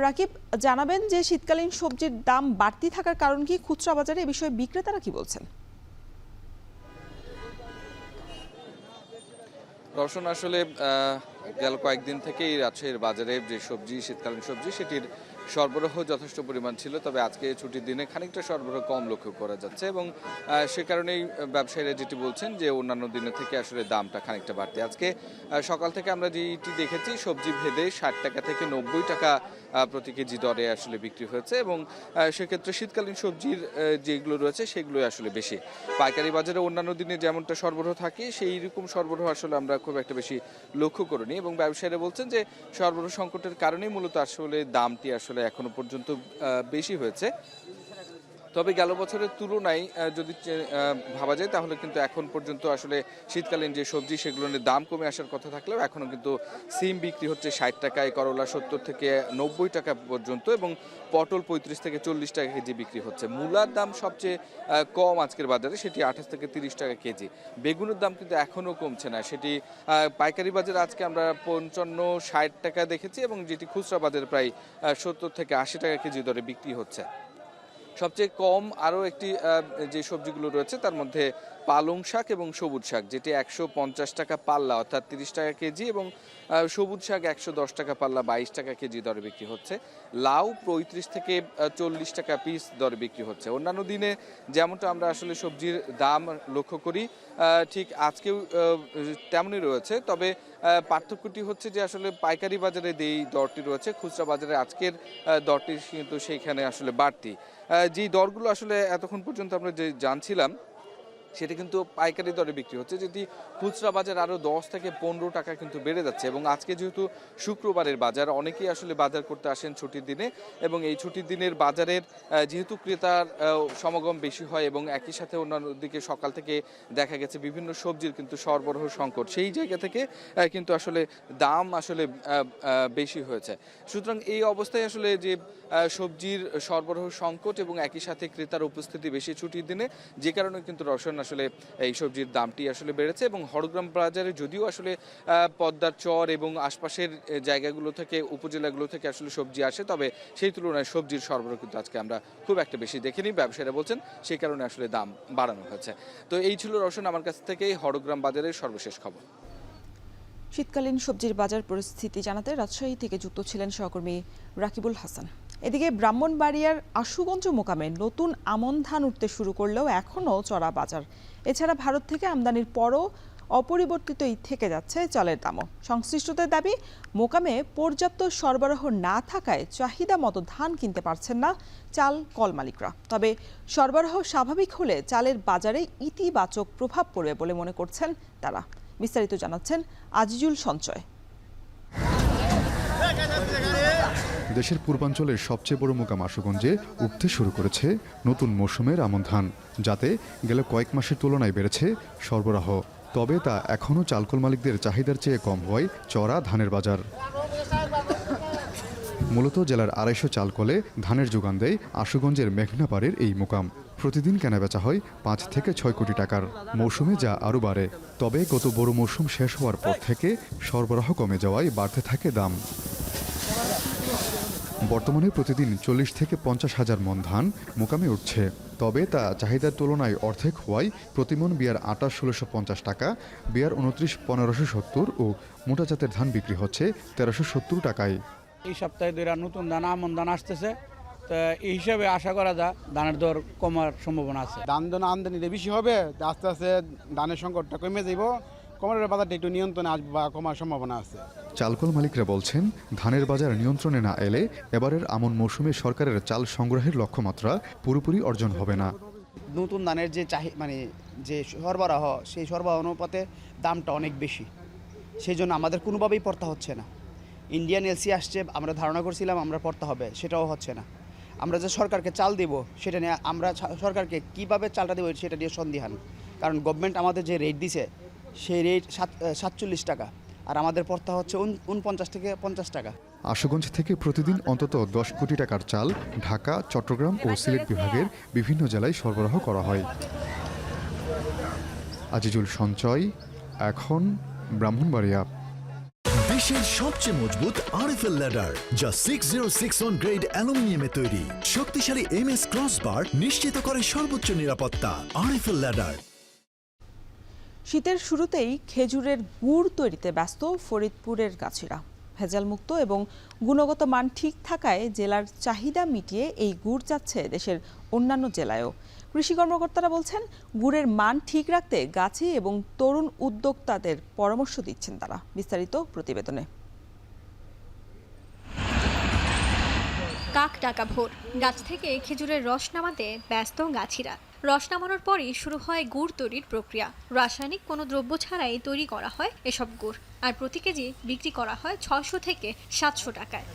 রাকিব, জানাবেন যে শীতকালীন সবজির দাম বাড়তি থাকার কারণ কি, খুচরা বাজারে এ বিষয়ে বিক্রেতারা কি বলছেন? রওশন, আসলে গেল কয়েকদিন থেকেই রাজশাহীর বাজারে যে সবজি, শীতকালীন সবজি, সেটির সরবরাহ যথেষ্ট পরিমাণ ছিল। তবে আজকে ছুটির দিনে খানিকটা সরবরাহ কম লক্ষ্য করা যাচ্ছে এবং সে কারণেই ব্যবসায়ীরা যেটি বলছেন যে অন্যান্য দিনের থেকে আসলে দামটা খানিকটা বাড়তি। আজকে সকাল থেকে আমরা যেটি দেখেছি সবজি ভেদে 60 টাকা থেকে 90 টাকা প্রতি কেজি দরে আসলে বিক্রি হয়েছে এবং সেক্ষেত্রে শীতকালীন সবজির যেগুলো রয়েছে সেগুলোই আসলে বেশি। পাইকারি বাজারে অন্যান্য দিনে যেমনটা সরবরাহ থাকে সেই রকম সরবরাহ আসলে আমরা খুব একটা বেশি লক্ষ্য করিনি এবং ব্যবসায়ীরা বলছেন যে সরবরাহ সংকটের কারণেই মূলত আসলে দামটি আসলে এখনো পর্যন্ত বেশি হয়েছে। তবে গেল বছরের তুলনায় যদি ভাবা যায় তাহলে কিন্তু এখন পর্যন্ত আসলে শীতকালীন যে সবজি সেগুলোর দাম কমে আসার কথা থাকলেও এখনও কিন্তু সিম বিক্রি হচ্ছে 60 টাকায়, করলা 70 থেকে 90 টাকা পর্যন্ত এবং পটল 35 থেকে 40 টাকা কেজি বিক্রি হচ্ছে। মূলার দাম সবচেয়ে কম আজকের বাজারে, সেটি 28 থেকে 30 টাকা কেজি। বেগুনের দাম কিন্তু এখনও কমছে না, সেটি পাইকারি বাজারে আজকে আমরা 55-60 টাকা দেখেছি এবং যেটি খুচরা বাজারে প্রায় 70 থেকে 80 টাকা কেজি দরে বিক্রি হচ্ছে। সবচেয়ে কম আরও একটি যে সবজিগুলো রয়েছে তার মধ্যে পালং শাক এবং সবুজ শাক, যেটি 150 টাকা পাল্লা অর্থাৎ 30 টাকা কেজি এবং সবুজ শাক 110 টাকা পাল্লা 22 টাকা কেজি দরে বিক্রি হচ্ছে। লাউ 35 থেকে 40 টাকা পিস দরে বিক্রি হচ্ছে। অন্যান্য দিনে যেমনটা আমরা আসলে সবজির দাম লক্ষ্য করি ঠিক আজকেও তেমনই রয়েছে, তবে পার্থক্যটি হচ্ছে যে আসলে পাইকারি বাজারে যেই দরটি রয়েছে খুচরা বাজারে আজকের দরটি কিন্তু সেইখানে আসলে বাড়তি। যেই দরগুলো আসলে এতক্ষণ পর্যন্ত আমরা যে জানছিলাম সেটা কিন্তু পাইকারি দরে বিক্রি হচ্ছে, যেটি খুচরা বাজার আরও 10 থেকে 15 টাকা কিন্তু বেড়ে যাচ্ছে। এবং আজকে যেহেতু শুক্রবারের বাজার, অনেকেই আসলে বাজার করতে আসেন ছুটির দিনে এবং এই ছুটির দিনের বাজারের যেহেতু ক্রেতার সমাগম বেশি হয় এবং একই সাথে অন্যান্য দিকে সকাল থেকে দেখা গেছে বিভিন্ন সবজির কিন্তু সরবরাহ সংকট, সেই জায়গা থেকে কিন্তু আসলে দাম আসলে বেশি হয়েছে। সুতরাং এই অবস্থায় আসলে যে সবজির সরবরাহ সংকট এবং একই সাথে ক্রেতার উপস্থিতি বেশি ছুটির দিনে, যে কারণে কিন্তু রওশন আসলে এই সবজির দামটি আসলে বেড়েছে। এবং হরগ্রাম বাজারে যদিও আসলে পদ্মার চর এবং আশপাশের জায়গাগুলো থেকে, উপজেলাগুলো থেকে আসলে সবজি আসে, তবে সেই তুলনায় সবজির সরবরাহ কিন্তু আজকে আমরা খুব একটা বেশি দেখিনি, ব্যবসায়ীরা বলছেন সেই কারণে আসলে দাম বাড়ানো হয়েছে। তো এই ছিল রওশন আমার কাছ থেকে হরগ্রাম বাজারের সর্বশেষ খবর। শীতকালীন সবজির বাজার পরিস্থিতি জানাতে রাজশাহী থেকে যুক্ত ছিলেন সহকর্মী রাকিবুল হাসান। এদিকে ব্রাহ্মণবাড়িয়ার আশুগঞ্জ মোকামে নতুন আমন ধান উঠতে শুরু করলেও এখনও চড়া বাজার। এছাড়া ভারত থেকে আমদানির পরও অপরিবর্তিতই থেকে যাচ্ছে চালের দামও। সংশ্লিষ্টদের দাবি, মোকামে পর্যাপ্ত সরবরাহ না থাকায় চাহিদা মতো ধান কিনতে পারছেন না চাল কল মালিকরা। তবে সরবরাহ স্বাভাবিক হলে চালের বাজারে ইতিবাচক প্রভাব পড়বে বলে মনে করছেন তারা। বিস্তারিত জানাচ্ছেন আজিজুল সঞ্চয়। দেশের পূর্বাঞ্চলের সবচেয়ে বড় মোকাম আশুগঞ্জে উঠতে শুরু করেছে নতুন মৌসুমের আমন ধান, যাতে গেল কয়েক মাসের তুলনায় বেড়েছে সরবরাহ। তবে তা এখনও চালকল মালিকদের চাহিদার চেয়ে কম হওয়ায় চড়া ধানের বাজার। মূলত জেলার 250 চালকলে ধানের যোগান দেয় আশুগঞ্জের মেঘনাপাড়ের এই মোকাম। প্রতিদিন কেনাবেচা হয় 5 থেকে 6 কোটি টাকার। মৌসুমে যা আরও বাড়ে। তবে গত বড় মৌসুম শেষ হওয়ার পর থেকে সরবরাহ কমে যাওয়ায় বাড়তে থাকে দাম। বর্তমানে প্রতিদিন 40 থেকে 50 হাজার মন ধান মোকামে উঠছে। তবে তা চাহিদার তুলনায় অর্ধেক হওয়ায় প্রতিমন বিয়ার 28 1650 টাকা, বিয়ার 29 1570 ও মোটা জাতের ধান বিক্রি হচ্ছে 1370 টাকায়। এই সপ্তাহে নতুন ধান আমন ধান আসতেছে, তো এই হিসাবে আশা করা যায় ধানের দর কমার সম্ভাবনা আছে। ধান আমদানিতে বেশি হবে, আস্তে আস্তে ধানের সংকটটা কমে যাব, কমার বাজারটা একটু নিয়ন্ত্রণে আসবে বা কমার সম্ভাবনা আছে। চালকল মালিকরা বলছেন, ধানের বাজার নিয়ন্ত্রণে না এলে এবারের আমন মৌসুমে সরকারের চাল সংগ্রহের লক্ষ্যমাত্রা পুরোপুরি অর্জন হবে না। নতুন ধানের যে যে সরবরাহ, সেই সরবরাহ অনুপাতে দামটা অনেক বেশি, সেই জন্য আমাদের কোনোভাবেই পড়তা হচ্ছে না। ইন্ডিয়ান এলসি আসছে, আমরা ধারণা করছিলাম আমরা পড়তা হবে, সেটাও হচ্ছে না। আমরা যে সরকারকে চাল দেব, সেটা নিয়ে আমরা সরকারকে কিভাবে চালটা দেবো সেটা নিয়ে সন্দিহান। কারণ গভর্নমেন্ট আমাদের যে রেট দিছে, সেই রেট 47 টাকা, আর আমাদের পড়তা হচ্ছে 49 থেকে 50 টাকা। আশুগঞ্জ থেকে প্রতিদিন অন্তত 10 কোটি টাকার চাল ঢাকা, চট্টগ্রাম ও সিলেট বিভাগের বিভিন্ন জেলায় সরবরাহ করা হয়। আজিজুল সঞ্চয়, এখন ব্রাহ্মণবাড়িয়া। দেশের সবচেয়ে মজবুত আরএফএল ল্যাডার, যা 6061 গ্রেড অ্যালুমিনিয়ামে তৈরি। শক্তিশালী MS ক্রসবার নিশ্চিত করে সর্বোচ্চ নিরাপত্তা। RFL ladder. শীতের শুরুতেই খেজুরের গুড় তৈরিতে ব্যস্ত ফরিদপুরের গাছিরা। ভেজালমুক্ত এবং গুণগত মান ঠিক থাকায় জেলার চাহিদা মিটিয়ে এই গুড় যাচ্ছে দেশের অন্যান্য জেলায়ও। কৃষি কর্মকর্তারা বলছেন, গুড়ের মান ঠিক রাখতে গাছি এবং তরুণ উদ্যোক্তাদের পরামর্শ দিচ্ছেন তারা। বিস্তারিত প্রতিবেদনে। কাক ডাকা ভোর, গাছ থেকে খেজুরের রস নামাতে ব্যস্ত গাছিরা। রস নামানোর পরই শুরু হয় গুড় তৈরির প্রক্রিয়া। রাসায়নিক কোনো দ্রব্য ছাড়াই তৈরি করা হয় এসব গুড়, আর প্রতি কেজি বিক্রি করা হয় 600 থেকে 700 টাকায়।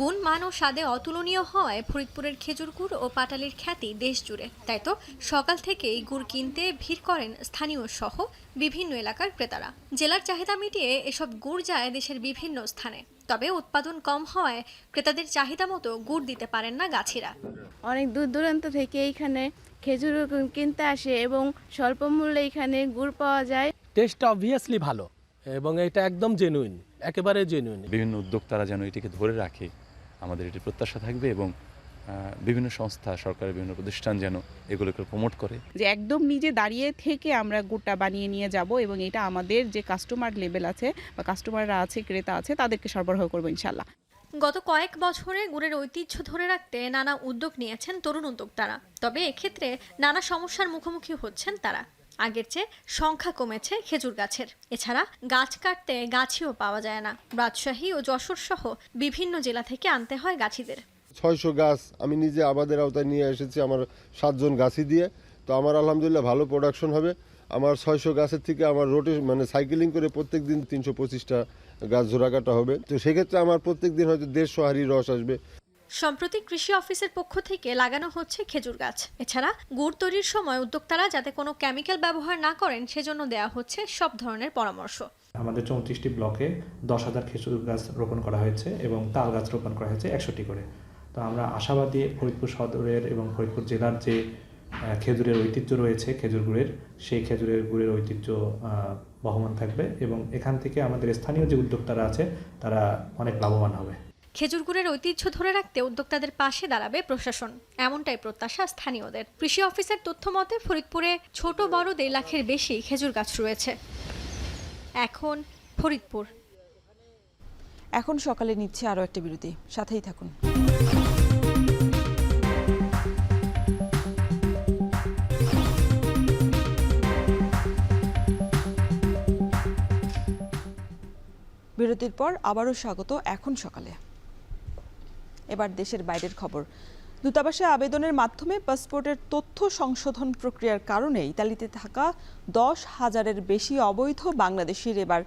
গুণ, মান ও স্বাদে অতুলনীয় হওয়ায় ফরিদপুরের খেজুর গুড় ও পাটালির খ্যাতি দেশ জুড়ে। তাই তো সকাল থেকেই গুড় কিনতে ভিড় করেন স্থানীয় সহ বিভিন্ন এলাকার ক্রেতারা। জেলার চাহিদা মিটিয়ে এসব গুড় যায় দেশের বিভিন্ন স্থানে। তবে উৎপাদন কম হওয়ায় ক্রেতাদের চাহিদা মতো গুড় দিতে পারেন না গাছিরা। অনেক দূর দূরান্ত থেকে এইখানে খেজুর কিনতে আসে এবং স্বল্প মূল্যে এখানে গুড় পাওয়া যায়। টেস্টটা অবভিয়াসলি ভালো এবং এটা একদম জেনুইন, একেবারে জেনুইন। বিভিন্ন উদ্যোক্তারা যেন এটিকে ধরে রাখে, আমাদের এটি প্রত্যাশা থাকবে এবং বিভিন্ন সংস্থা, সরকারের বিভিন্ন প্রতিষ্ঠান যেন এগুলোকে প্রমোট করে। যে একদম নিজে দাঁড়িয়ে থেকে আমরা গুড়টা বানিয়ে নিয়ে যাব এবং এটা আমাদের যে কাস্টমার লেভেল আছে বা কাস্টমাররা আছে, ক্রেতা আছে, তাদেরকে সরবরাহ করবো ইনশাল্লাহ। গত কয়েক বছরে গুড়ের ঐতিহ্য ধরে রাখতে নানা উদ্যোগ নিয়েছেন তরুণ উদ্যোক্তারা। তবে এক্ষেত্রে নানা সমস্যার মুখোমুখি হচ্ছেন তারা। আগের চেয়ে সংখ্যা কমেছে খেজুর গাছের। এছাড়া গাছ কাটতে গাছিও পাওয়া যায় না। রাজশাহী ও যশোর সহ বিভিন্ন জেলা থেকে আনতে হয় গাছিদের। 600 গাছ আমি নিজে আবাদের আওতায় নিয়ে এসেছি আমার 7 জন গাছি দিয়ে। তো আমার আলহামদুলিল্লাহ ভালো প্রোডাকশন হবে। আমার 600 গাছের থেকে আমার সাইকেলিং করে প্রত্যেক দিন 325টা গাছ জোড়া কাটা হবে। তো সেক্ষেত্রে আমার প্রত্যেক দিন হয়তো 150 হাঁড়ি রস আসবে। সম্প্রতি কৃষি অফিসের পক্ষ থেকে লাগানো হচ্ছে খেজুর গাছ। এছাড়া গুড় তৈরির সময় উদ্যোক্তারা যাতে কোনো কেমিক্যাল ব্যবহার না করেন সেজন্য দেওয়া হচ্ছে সব ধরনের পরামর্শ। আমাদের 34টি ব্লকে 10,000 খেজুর গাছ রোপণ করা হয়েছে এবং তাল গাছ রোপণ করা হয়েছে 100টি করে। তো আমরা আশাবাদী ফরিদপুর সদরের এবং ফরিদপুর জেলার যে খেজুরের ঐতিহ্য রয়েছে খেজুর গুড়ের, সেই খেজুরের গুড়ের ঐতিহ্য বহমান থাকবে এবং এখান থেকে আমাদের স্থানীয় যে উদ্যোক্তারা আছে তারা অনেক লাভবান হবে। খেজুর গুড়ের ঐতিহ্য ধরে রাখতে উদ্যোক্তাদের পাশে দাঁড়াবে প্রশাসন, এমনটাই প্রত্যাশা স্থানীয়দের। কৃষি অফিসের তথ্য মতে ফরিদপুরে ছোট বড় 1.5 লাখের বেশি খেজুর গাছ রয়েছে। এখন ফরিদপুর। এখন সকালে নিচ্ছে আরও একটা বিরতি, সাথেই থাকুন। বিরতির পর আবারও স্বাগত এখন সকালে। এবার দেশের বাইরের খবর। দূতাবাসে আবেদনের মাধ্যমে পাসপোর্টের তথ্য সংশোধন প্রক্রিয়ার কারণে ইতালিতে থাকা 10,000-এর বেশি অবৈধ বাংলাদেশির এবার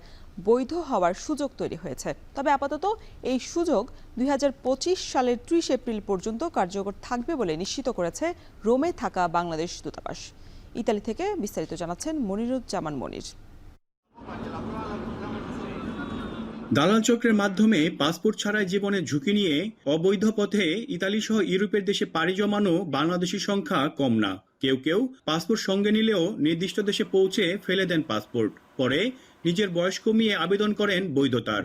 বৈধ হওয়ার সুযোগ তৈরি হয়েছে। তবে আপাতত এই সুযোগ 2025 সালের 30 এপ্রিল পর্যন্ত কার্যকর থাকবে বলে নিশ্চিত করেছে রোমে থাকা বাংলাদেশ দূতাবাস। ইতালি থেকে বিস্তারিত জানাচ্ছেন মনিরুজ্জামান মনির। দালাল চক্রের মাধ্যমে পাসপোর্ট ছাড়াই জীবনের ঝুঁকি নিয়ে অবৈধ পথে ইতালি সহ ইউরোপের দেশে পাড়ি জমানো বাংলাদেশি সংখ্যা কম না। কেউ কেউ পাসপোর্ট সঙ্গে নিলেও নির্দিষ্ট দেশে পৌঁছে ফেলে দেন পাসপোর্ট, পরে নিজের বয়স কমিয়ে আবেদন করেন বৈধতার।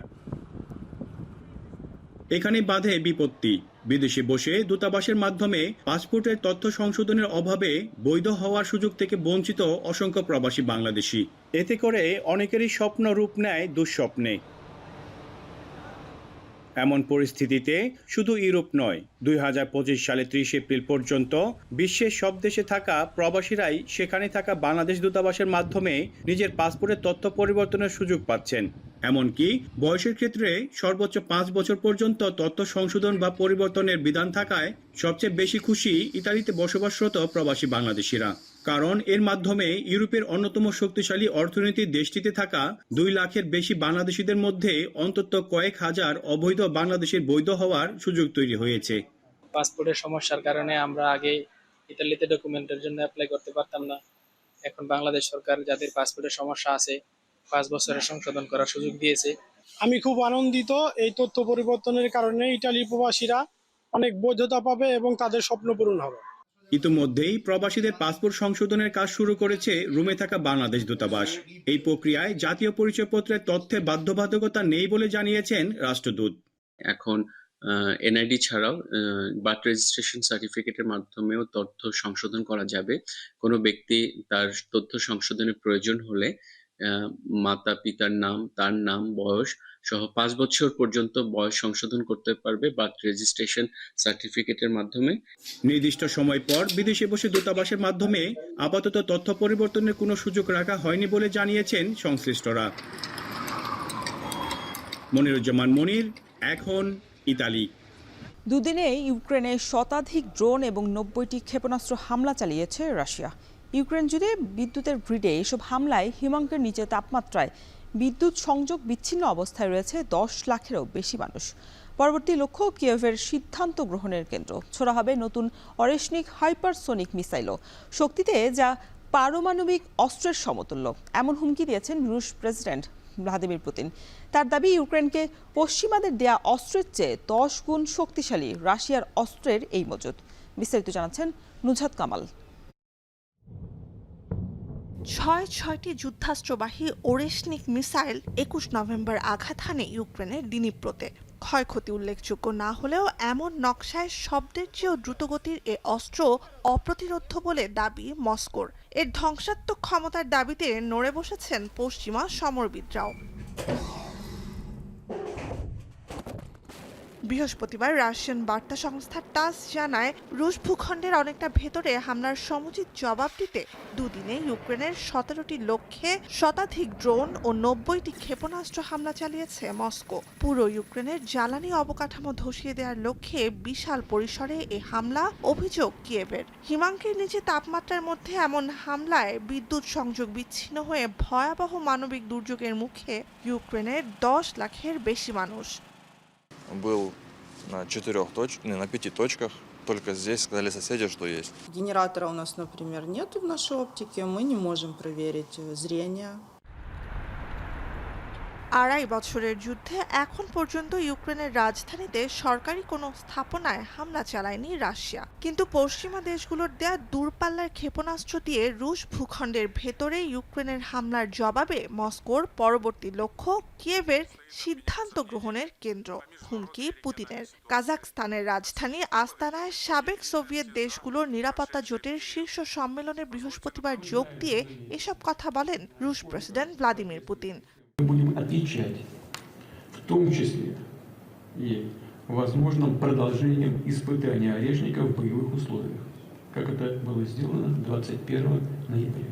এখানে বাধে বিপত্তি। বিদেশে বসে দূতাবাসের মাধ্যমে পাসপোর্টের তথ্য সংশোধনের অভাবে বৈধ হওয়ার সুযোগ থেকে বঞ্চিত অসংখ্য প্রবাসী বাংলাদেশি। এতে করে অনেকেরই স্বপ্ন রূপ নেয় দুঃস্বপ্নে। এমন পরিস্থিতিতে শুধু ইউরোপ নয়, 2025 সালে 30 এপ্রিল পর্যন্ত বিশ্বের সব দেশে থাকা প্রবাসীরাই সেখানে থাকা বাংলাদেশ দূতাবাসের মাধ্যমে নিজের পাসপোর্টের তথ্য পরিবর্তনের সুযোগ পাচ্ছেন। এমনকি বয়সের ক্ষেত্রে সর্বোচ্চ 5 বছর পর্যন্ত তথ্য সংশোধন বা পরিবর্তনের বিধান থাকায় সবচেয়ে বেশি খুশি ইতালিতে বসবাসরত প্রবাসী বাংলাদেশিরা। কারণ এর মাধ্যমে ইউরোপের অন্যতম শক্তিশালী অর্থনীতির দেশটিতে থাকা 2 লাখের বেশি বাংলাদেশিদের মধ্যে অন্তত কয়েক হাজার অবৈধ বাংলাদেশের বৈধ হওয়ার সুযোগ তৈরি হয়েছে। পাসপোর্টের সমস্যার কারণে আমরা আগে ইতালিতে ডকুমেন্টের জন্য অ্যাপ্লাই করতে পারতাম না। এখন বাংলাদেশ সরকার যাদের পাসপোর্টের সমস্যা আছে 5 বছরের সংশোধন করার সুযোগ দিয়েছে। আমি খুব আনন্দিত। এই তথ্য পরিবর্তনের কারণে ইতালি প্রবাসীরা অনেক বৈধতা পাবে এবং তাদের স্বপ্ন পূরণ হবে। ইতিমধ্যেই প্রবাসীদের পাসপোর্ট সংশোধনের কাজ শুরু করেছে রোমে থাকা বাংলাদেশ দূতাবাস। এই প্রক্রিয়ায় জাতীয় পরিচয়পত্রের তথ্যে বাধ্যবাধকতা নেই বলে জানিয়েছেন রাষ্ট্রদূত। এখন এনআইডি ছাড়াও বার্থ রেজিস্ট্রেশন সার্টিফিকেটের মাধ্যমেও তথ্য সংশোধন করা যাবে। কোনো ব্যক্তি তার তথ্য সংশোধনের প্রয়োজন হলে মাতা পিতার নাম, তার নাম, বয়স সহ 5 বছর পর্যন্ত বয়স সংশোধন করতে পারবে বার্থ রেজিস্ট্রেশন সার্টিফিকেটের মাধ্যমে। নির্দিষ্ট সময় পর বিদেশে বসে দূতাবাসের মাধ্যমে আপাতত তথ্য পরিবর্তনের কোনো সুযোগ রাখা হয়নি বলে জানিয়েছেন সংশ্লিষ্টরা। মনিরুজ্জামান মনির, এখন ইতালি। দুদিনে ইউক্রেনে শতাধিক ড্রোন এবং 90টি ক্ষেপণাস্ত্র হামলা চালিয়েছে রাশিয়া। ইউক্রেন জুড়ে বিদ্যুতের গ্রিডে এসব হামলায় হিমাঙ্কের নিচে তাপমাত্রায় বিদ্যুৎ সংযোগ বিচ্ছিন্ন অবস্থায় রয়েছে 10 লাখেরও বেশি মানুষ। পরবর্তী লক্ষ্য কিয়েভের সিদ্ধান্ত গ্রহণের কেন্দ্র। ছোড়া হবে নতুন অরেশনিক হাইপারসোনিক মিসাইলও, শক্তিতে যা পারমাণবিক অস্ত্রের সমতুল্য। এমন হুমকি দিয়েছেন রুশ প্রেসিডেন্ট ভ্লাদিমির পুতিন। তার দাবি, ইউক্রেনকে পশ্চিমাদের দেয়া অস্ত্রের চেয়ে 10 গুণ শক্তিশালী রাশিয়ার অস্ত্রের এই মজুত। বিস্তারিত জানাচ্ছেন নুজহাত কামাল। 6টি যুদ্ধাস্ত্রবাহী ওরেশনিক মিসাইল 21 নভেম্বর আঘাত হানে ইউক্রেনের দিনিপ্রোতে। ক্ষয়ক্ষতি উল্লেখযোগ্য না হলেও এমন নকশায় শব্দের চেয়েও দ্রুতগতির এ অস্ত্র অপ্রতিরোধ্য বলে দাবি মস্কোর। এর ধ্বংসাত্মক ক্ষমতার দাবিতে নড়ে বসেছেন পশ্চিমা সমরবিদরাও। বৃহস্পতিবার রাশিয়ান বার্তা সংস্থা টাস জানায়, রুশ ভূখণ্ডের অনেকটা ভেতরে হামলার সমুচিত জবাব দিতে দুদিনে ইউক্রেনের 17টি লক্ষ্যে শতাধিক ড্রোন ও 90টি ক্ষেপণাস্ত্র হামলা চালিয়েছে মস্কো। পুরো ইউক্রেনের জ্বালানি অবকাঠামো ধসিয়ে দেওয়ার লক্ষ্যে বিশাল পরিসরে এ হামলা, অভিযোগ কিয়েভের। হিমাঙ্কের নিচে তাপমাত্রার মধ্যে এমন হামলায় বিদ্যুৎ সংযোগ বিচ্ছিন্ন হয়ে ভয়াবহ মানবিক দুর্যোগের মুখে ইউক্রেনের 10 লাখের বেশি মানুষ। Был на 5 точках, только здесь сказали соседи, что есть. Генератора у нас, например, нету в нашей оптике, мы не можем проверить зрение. 2.5 বছরের যুদ্ধে এখন পর্যন্ত ইউক্রেনের রাজধানীতে সরকারি কোনো স্থাপনায় হামলা চালায়নি রাশিয়া। কিন্তু পশ্চিমা দেশগুলোর দেয়া দূরপাল্লার ক্ষেপণাস্ত্র দিয়ে রুশ ভূখণ্ডের ভেতরে ইউক্রেনের হামলার জবাবে মস্কোর পরবর্তী লক্ষ্য কিয়েভের সিদ্ধান্ত গ্রহণের কেন্দ্র। হুমকি পুতিনের। কাজাখস্তানের রাজধানী আস্তানায় সাবেক সোভিয়েত দেশগুলোর নিরাপত্তা জোটের শীর্ষ সম্মেলনে বৃহস্পতিবার যোগ দিয়ে এসব কথা বলেন রুশ প্রেসিডেন্ট ভ্লাদিমির পুতিন। Мы будем отвечать, в том числе и возможным продолжением испытания Орешника в боевых условиях, как это было сделано 21 ноября.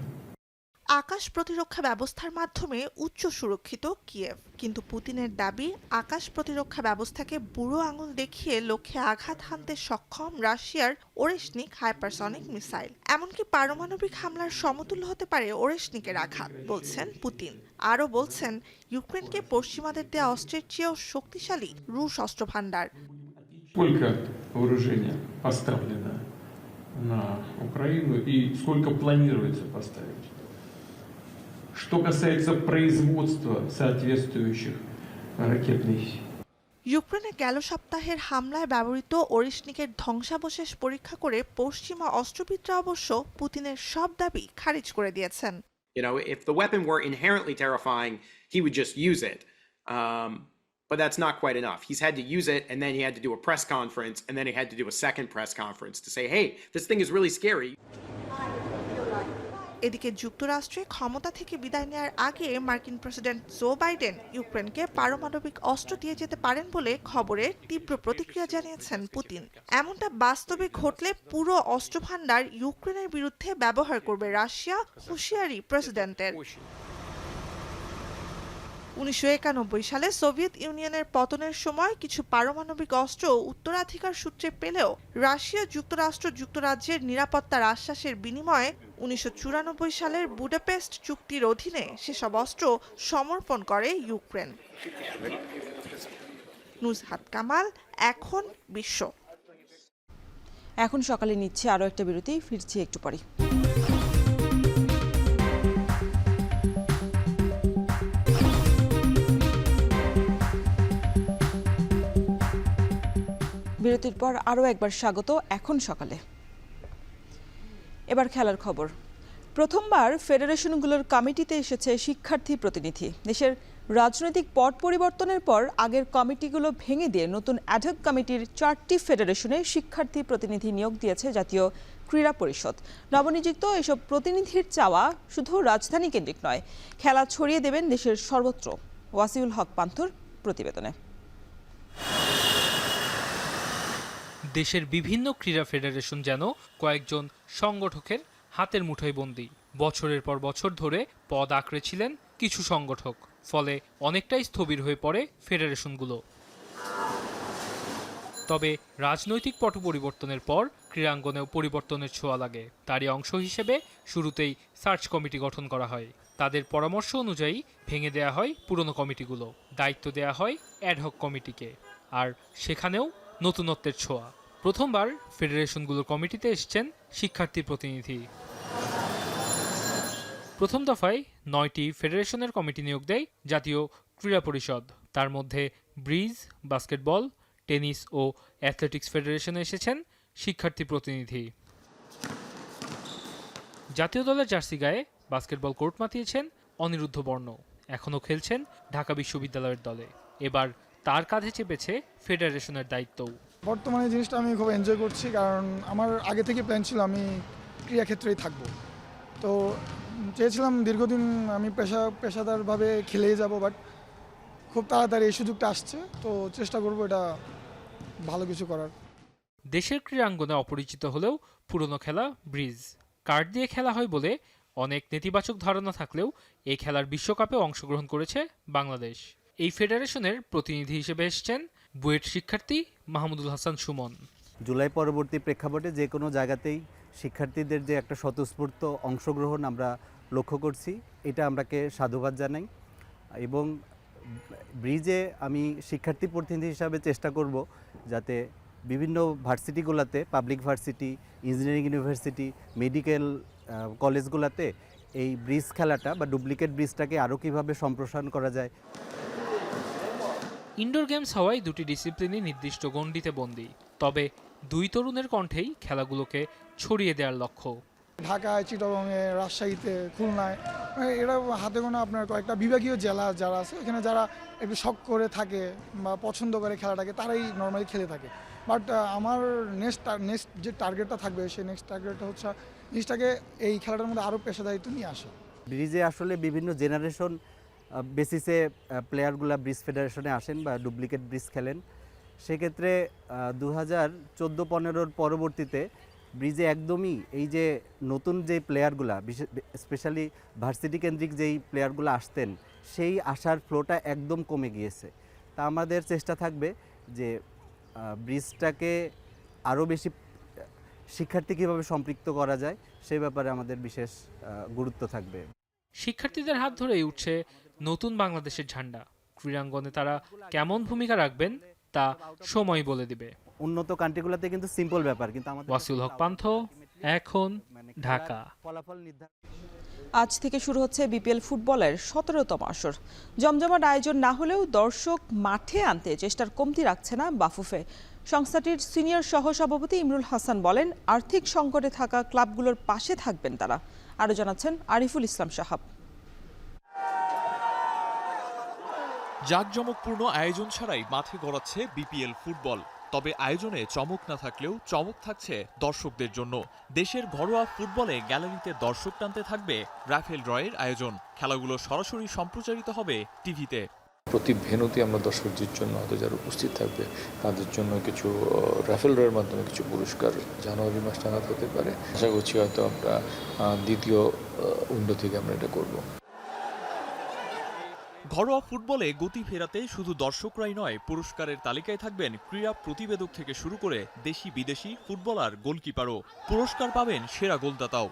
আকাশ প্রতিরক্ষা ব্যবস্থার মাধ্যমে উচ্চ সুরক্ষিত কিয়েভ, কিন্তু পুতিনের দাবি আকাশ প্রতিরক্ষা ব্যবস্থাকে বুড়ো আঙুল দেখিয়ে লক্ষ্যে আঘাত হানতে সক্ষম রাশিয়ার ওরেশনিক হাইপারসনিক মিসাইল। এমনকি পারমাণবিক হামলার সমতুল্য হতে পারে ওরেশনিকের আঘাত, বলছেন পুতিন। আরও বলছেন ইউক্রেনকে পশ্চিমাদের দেয়া অস্ত্রের চেয়েও শক্তিশালী রুশ অস্ত্র ভান্ডার। Сколько вооружения поставлено на Украину и сколько планируется поставить? Что касается производства соответствующих ракетных ইউক্রেনে গেল সপ্তাহের হামলায় ব্যবহৃত ওরেশনিকের ধ্বংসাবশেষ পরীক্ষা করে পশ্চিমা অস্ত্রবিদরা অবশ্য পুতিনের সব দাবি খারিজ করে দিয়েছেন। You know, if the weapon were inherently terrifying, he would just use it. But that's not quite enough. He's had to use it, and then he had to do a press conference, and then he had to do a second press conference to say, hey, this thing is really scary. এদিকে যুক্তরাষ্ট্রে ক্ষমতা থেকে বিদায় নেওয়ার আগে মার্কিন president Joe Biden ইউক্রেনকে পারমাণবিক অস্ত্র দিয়ে যেতে পারেন বলে খবরের তীব্র প্রতিক্রিয়া জানিয়েছেন পুতিন। এমনটা বাস্তবে ঘটলে পুরো অস্ত্র ভান্ডার ইউক্রেনের বিরুদ্ধে ব্যবহার করবে রাশিয়া, হুঁশিয়ারি প্রেসিডেন্টের। 1991 সালে সোভিয়েত ইউনিয়নের পতনের সময় কিছু পারমাণবিক অস্ত্র উত্তরাধিকার সূত্রে পেলেও রাশিয়া যুক্তরাজ্যের নিরাপত্তার আশ্বাসের বিনিময়ে 1994 সালের বুডাপেস্ট চুক্তির অধীনে সেসব অস্ত্র সমর্পণ করে ইউক্রেন। নুজহাত কামাল, এখন বিশ্ব। এখন সকালে নিচ্ছে আরও একটা বিরতি, ফিরছি একটু পরে। বিরতির পর আরও একবার স্বাগত এখন সকালে। এবার খেলার খবর। প্রথমবার ফেডারেশনগুলোর কমিটিতে এসেছে শিক্ষার্থী প্রতিনিধি। দেশের রাজনৈতিক পট পরিবর্তনের পর আগের কমিটিগুলো ভেঙে দিয়ে নতুন অ্যাডহক কমিটির 4টি ফেডারেশনে শিক্ষার্থী প্রতিনিধি নিয়োগ দিয়েছে জাতীয় ক্রীড়া পরিষদ। নবনিযুক্ত এসব প্রতিনিধির চাওয়া শুধু রাজধানী কেন্দ্রিক নয়, খেলা ছড়িয়ে দেবেন দেশের সর্বত্র। ওয়াসিউল হক পান্থর প্রতিবেদনে। দেশের বিভিন্ন ক্রীড়া ফেডারেশন যেন কয়েকজন সংগঠকের হাতের মুঠোয় বন্দী। বছরের পর বছর ধরে পদ আঁকড়েছিলেন কিছু সংগঠক, ফলে অনেকটাই স্থবির হয়ে পড়ে ফেডারেশনগুলো। তবে রাজনৈতিক পট পরিবর্তনের পর ক্রীড়াঙ্গনেও পরিবর্তনের ছোঁয়া লাগে। তারই অংশ হিসেবে শুরুতেই সার্চ কমিটি গঠন করা হয়। তাদের পরামর্শ অনুযায়ী ভেঙে দেয়া হয় পুরনো কমিটিগুলো, দায়িত্ব দেয়া হয় অ্যাডহক কমিটিকে। আর সেখানেও নতুনত্বের ছোঁয়া। প্রথমবার ফেডারেশনগুলোর কমিটিতে এসেছেন শিক্ষার্থী প্রতিনিধি। প্রথম দফায় 9টি ফেডারেশনের কমিটি নিয়োগ দেয় জাতীয় ক্রীড়া পরিষদ। তার মধ্যে ব্রিজ, বাস্কেটবল, টেনিস ও অ্যাথলেটিক্স ফেডারেশনে এসেছেন শিক্ষার্থী প্রতিনিধি। জাতীয় দলের জার্সি গায়ে বাস্কেটবল কোর্ট মাতিয়েছেন অনিরুদ্ধ বর্ণ। এখনও খেলছেন ঢাকা বিশ্ববিদ্যালয়ের দলে। এবার তার কাঁধে চেপেছে ফেডারেশনের দায়িত্বও। বর্তমানে জিনিসটা আমি খুব এনজয় করছি, কারণ আমার আগে থেকে প্ল্যান ছিল আমি ক্রীড়াক্ষেত্রেই থাকবো। তো চেয়েছিলাম দীর্ঘদিন আমি পেশাদারভাবে খেলেই যাব, বাট খুব তাড়াতাড়ি এই সুযোগটা আসছে, তো চেষ্টা করবো এটা ভালো কিছু করার। দেশের ক্রীড়াঙ্গনে অপরিচিত হলেও পুরনো খেলা ব্রিজ। কার্ড দিয়ে খেলা হয় বলে অনেক নেতিবাচক ধারণা থাকলেও এই খেলার বিশ্বকাপে অংশগ্রহণ করেছে বাংলাদেশ। এই ফেডারেশনের প্রতিনিধি হিসেবে এসেছেন বুয়েট শিক্ষার্থী মাহমুদুল হাসান সুমন। জুলাই পরবর্তী প্রেক্ষাপটে যে কোনো জায়গাতেই শিক্ষার্থীদের যে একটা স্বতঃস্ফূর্ত অংশগ্রহণ আমরা লক্ষ্য করছি, এটা আমরাকে সাধুবাদ জানাই। এবং ব্রিজে আমি শিক্ষার্থী প্রতিনিধি হিসাবে চেষ্টা করব যাতে বিভিন্ন ভার্সিটিগুলোতে, public varsity, engineering university, medical কলেজগুলোতে এই ব্রিজ খেলাটা বা ডুপ্লিকেট ব্রিজটাকে আরও কীভাবে সম্প্রসারণ করা যায়। ইনডোর গেমস হওয়ায় দুটি ডিসিপ্লিনই নির্দিষ্ট গণ্ডিতে বন্দী। তবে দুই তরুণের কণ্ঠেই খেলাগুলোকে ছড়িয়ে দেওয়ার লক্ষ্য। ঢাকায়, চিটাগংয়ে, রাজশাহীতে, খুলনায়, এরা হাতে গোনা আপনার কয়েকটা বিভাগীয় জেলা যারা আছে, এখানে যারা একটু শখ করে থাকে বা পছন্দ করে খেলাটাকে, তারাই নর্মালি খেলে থাকে। বাট আমার নেক্সট যে টার্গেটটা থাকবে, সেই নেক্সট টার্গেটটা হচ্ছে জিনিসটাকে এই খেলাটার মধ্যে আরও পেশাদারিত্ব নিয়ে আসা। ব্রিজে আসলে বিভিন্ন জেনারেশন বেসিসে প্লেয়ারগুলা ব্রিজ ফেডারেশনে আসেন বা ডুপ্লিকেট ব্রিজ খেলেন। সেক্ষেত্রে 2014-15 পরবর্তীতে ব্রিজে একদমই এই যে নতুন যে প্লেয়ারগুলা স্পেশালি ভার্সিটি কেন্দ্রিক যেই প্লেয়ারগুলো আসতেন সেই আসার ফ্লোটা একদম কমে গিয়েছে। তা আমাদের চেষ্টা থাকবে যে ব্রিজটাকে আরও বেশি শিক্ষার্থী কীভাবে সম্পৃক্ত করা যায় সেই ব্যাপারে আমাদের বিশেষ গুরুত্ব থাকবে। শিক্ষার্থীদের হাত ধরেই উঠছে নতুন বাংলাদেশের ঝান্ডা। ক্রীড়াঙ্গনে তারা কেমন ভূমিকা রাখবেন তা সময় বলে দিবে। উন্নত কান্ট্রিগুলোতে কিন্তু সিম্পল ব্যাপার, কিন্তু আমাদের ওয়াসিউল হক পান্থ, এখন ঢাকা। ফলাফল নির্ধারণ। আজ থেকে শুরু হচ্ছে বিপিএল ফুটবলের 17তম আসর। জমজমাট আয়োজন না হলেও দর্শক মাঠে আনতে চেষ্টার কমতি রাখছে না বাফুফে। সংস্থাটির সিনিয়র সহসভাপতি ইমরুল হাসান বলেন, আর্থিক সংকটে থাকা ক্লাবগুলোর পাশে থাকবেন তারা। আরও জানাচ্ছেন আরিফুল ইসলাম সাহাব। জাঁকজমকপূর্ণ আয়োজন ছাড়াই মাঠে গড়াচ্ছে বিপিএল ফুটবল। তবে আয়োজনে চমক না থাকলেও চমক থাকছে দর্শকদের জন্য। দেশের ঘরোয়া ফুটবলে গ্যালারিতে দর্শক টানতে থাকবে রাফেল ড্রয়ের আয়োজন। খেলাগুলো সরাসরি সম্প্রচারিত হবে টিভিতে। প্রতি ভেন্যুতে আমরা দর্শকদের জন্য হয়তো যারা উপস্থিত থাকবে তাদের জন্য কিছু রাফেল ড্রয়ের মাধ্যমে কিছু পুরস্কার জানুয়ারি মাস নাগাদ হতে পারে। আশা করছি হয়তো আমরা দ্বিতীয় উইন্ডো থেকে আমরা এটা করব। ঘরোয়া ফুটবলে গতি ফেরাতে শুধু দর্শকরাই নয়, পুরস্কারের তালিকায় থাকবেন ক্রীড়া প্রতিবেদক থেকে শুরু করে দেশি বিদেশি ফুটবলার, গোলকিপারও। পুরস্কার পাবেন সেরা গোলদাতাও।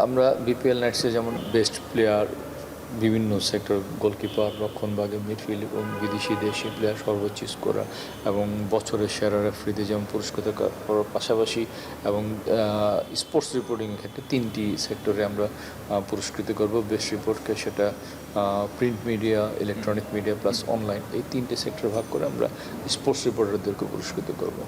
আমরা বিপিএল নাইটসে যেমন বেস্ট প্লেয়ার, বিভিন্ন সেক্টর, গোলকিপার, রক্ষণভাগে, মিডফিল্ড এবং বিদেশি দেশি প্লেয়ার, সর্বোচ্চ স্কোরার এবং বছরের সেরা রেফারিতে যেমন পুরস্কৃত করার পাশাপাশি এবং স্পোর্টস রিপোর্টিংয়ের ক্ষেত্রে 3টি সেক্টরে আমরা পুরস্কৃত করব। বেস্ট রিপোর্টকে সেটা print media, electronic media plus online, এই 3টে সেক্টর ভাগ করে আমরা স্পোর্টস রিপোর্টারদেরকে পুরস্কৃত করব।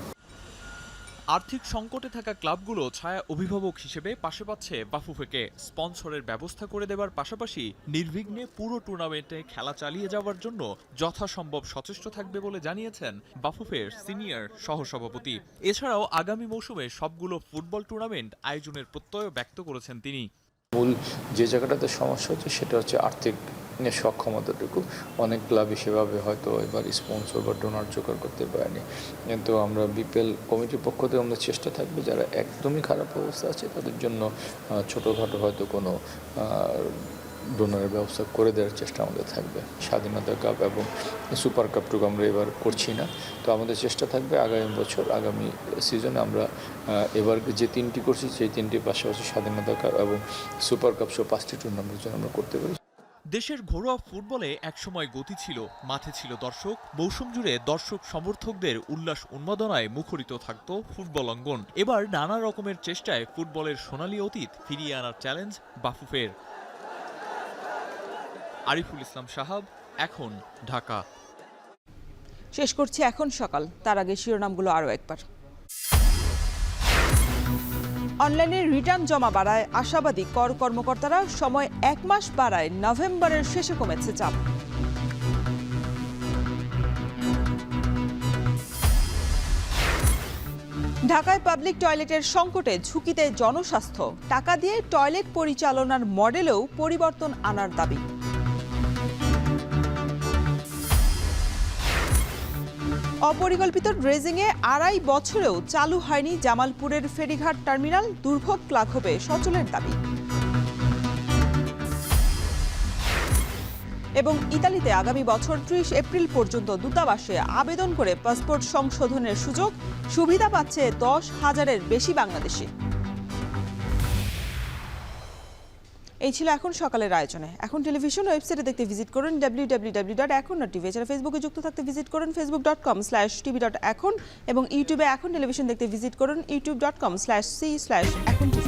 আর্থিক সংকটে থাকা ক্লাবগুলো ছায়া অভিভাবক হিসেবে পাশে পাচ্ছে বাফুফেকে। স্পন্সরের ব্যবস্থা করে দেওয়ার পাশাপাশি নির্বিঘ্নে পুরো টুর্নামেন্টে খেলা চালিয়ে যাওয়ার জন্য যথাসম্ভব সচেষ্ট থাকবে বলে জানিয়েছেন বাফুফের সিনিয়র সহসভাপতি। এছাড়াও আগামী মৌসুমে সবগুলো ফুটবল টুর্নামেন্ট আয়োজনের প্রত্যয় ব্যক্ত করেছেন তিনি। মূল যে জায়গাটাতে সমস্যা হচ্ছে সেটা হচ্ছে আর্থিক সক্ষমতাটুকু। অনেক ক্লাবই সেভাবে হয়তো এবার স্পন্সর বা ডোনার জোগাড় করতে পারেনি। কিন্তু আমরা বিপিএল কমিটির পক্ষ থেকে আমাদের চেষ্টা থাকবে যারা একদমই খারাপ অবস্থা আছে তাদের জন্য ছোটোখাটো হয়তো কোনো ডোনারের ব্যবস্থা করে দেওয়ার চেষ্টা আমাদের থাকবে। স্বাধীনতা কাপ এবং সুপার কাপটুকু আমরা এবার করছি না, তো আমাদের চেষ্টা থাকবে আগামী বছর, আগামী সিজনে আমরা এবার যে 3টি করছি সেই 3টির পাশাপাশি স্বাধীনতা কাপ এবং সুপার কাপ সহ 5টি টুর্নামেন্ট যেন আমরা করতে পারি। দেশের ঘরোয়া ফুটবলে একসময় গতি ছিল, মাঠে ছিল দর্শক, মৌসুম জুড়ে দর্শক সমর্থকদের উল্লাস উন্মাদনায় মুখরিত থাকত ফুটবল অঙ্গন। এবার নানা রকমের চেষ্টায় ফুটবলের সোনালী অতীত ফিরিয়ে আনার চ্যালেঞ্জ বাফুফের। আরিফুল ইসলাম সাহাব, এখন ঢাকা। শেষ করছি এখন সকাল, তার আগে শিরোনামগুলো আরও একবার। অনলাইনে রিটার্ন জমা বাড়ায় আশাবাদী কর কর্মকর্তারা, সময় 1 মাস বাড়ায় নভেম্বরের শেষে কমেছে চাপ। ঢাকায় পাবলিক টয়লেটের সংকটে ঝুঁকিতে জনস্বাস্থ্য, টাকা দিয়ে টয়লেট পরিচালনার মডেলেও পরিবর্তন আনার দাবি। অপরিকল্পিত ড্রেজিংয়ে 2.5 বছরেও চালু হয়নি জামালপুরের ফেরিঘাট টার্মিনাল, দুর্ভোগ লাঘবে সচলের দাবি। এবং ইতালিতে আগামী বছর 30 এপ্রিল পর্যন্ত দূতাবাসে আবেদন করে পাসপোর্ট সংশোধনের সুযোগ, সুবিধা পাচ্ছে 10,000-এর বেশি বাংলাদেশি। এই ছিল এখন সকালের আয়োজনে। এখন টেলিভিশন ওয়েবসাইটে দেখতে ভিজিট করুন www.এখন.tv। এছাড়া ফেসবুকে যুক্ত থাকতে ভিজিট করুন facebook.com/tv.এখন এবং ইউটিউবে এখন টেলিভিশন দেখতে ভিজিট করুন youtube.com/c/এখন tv।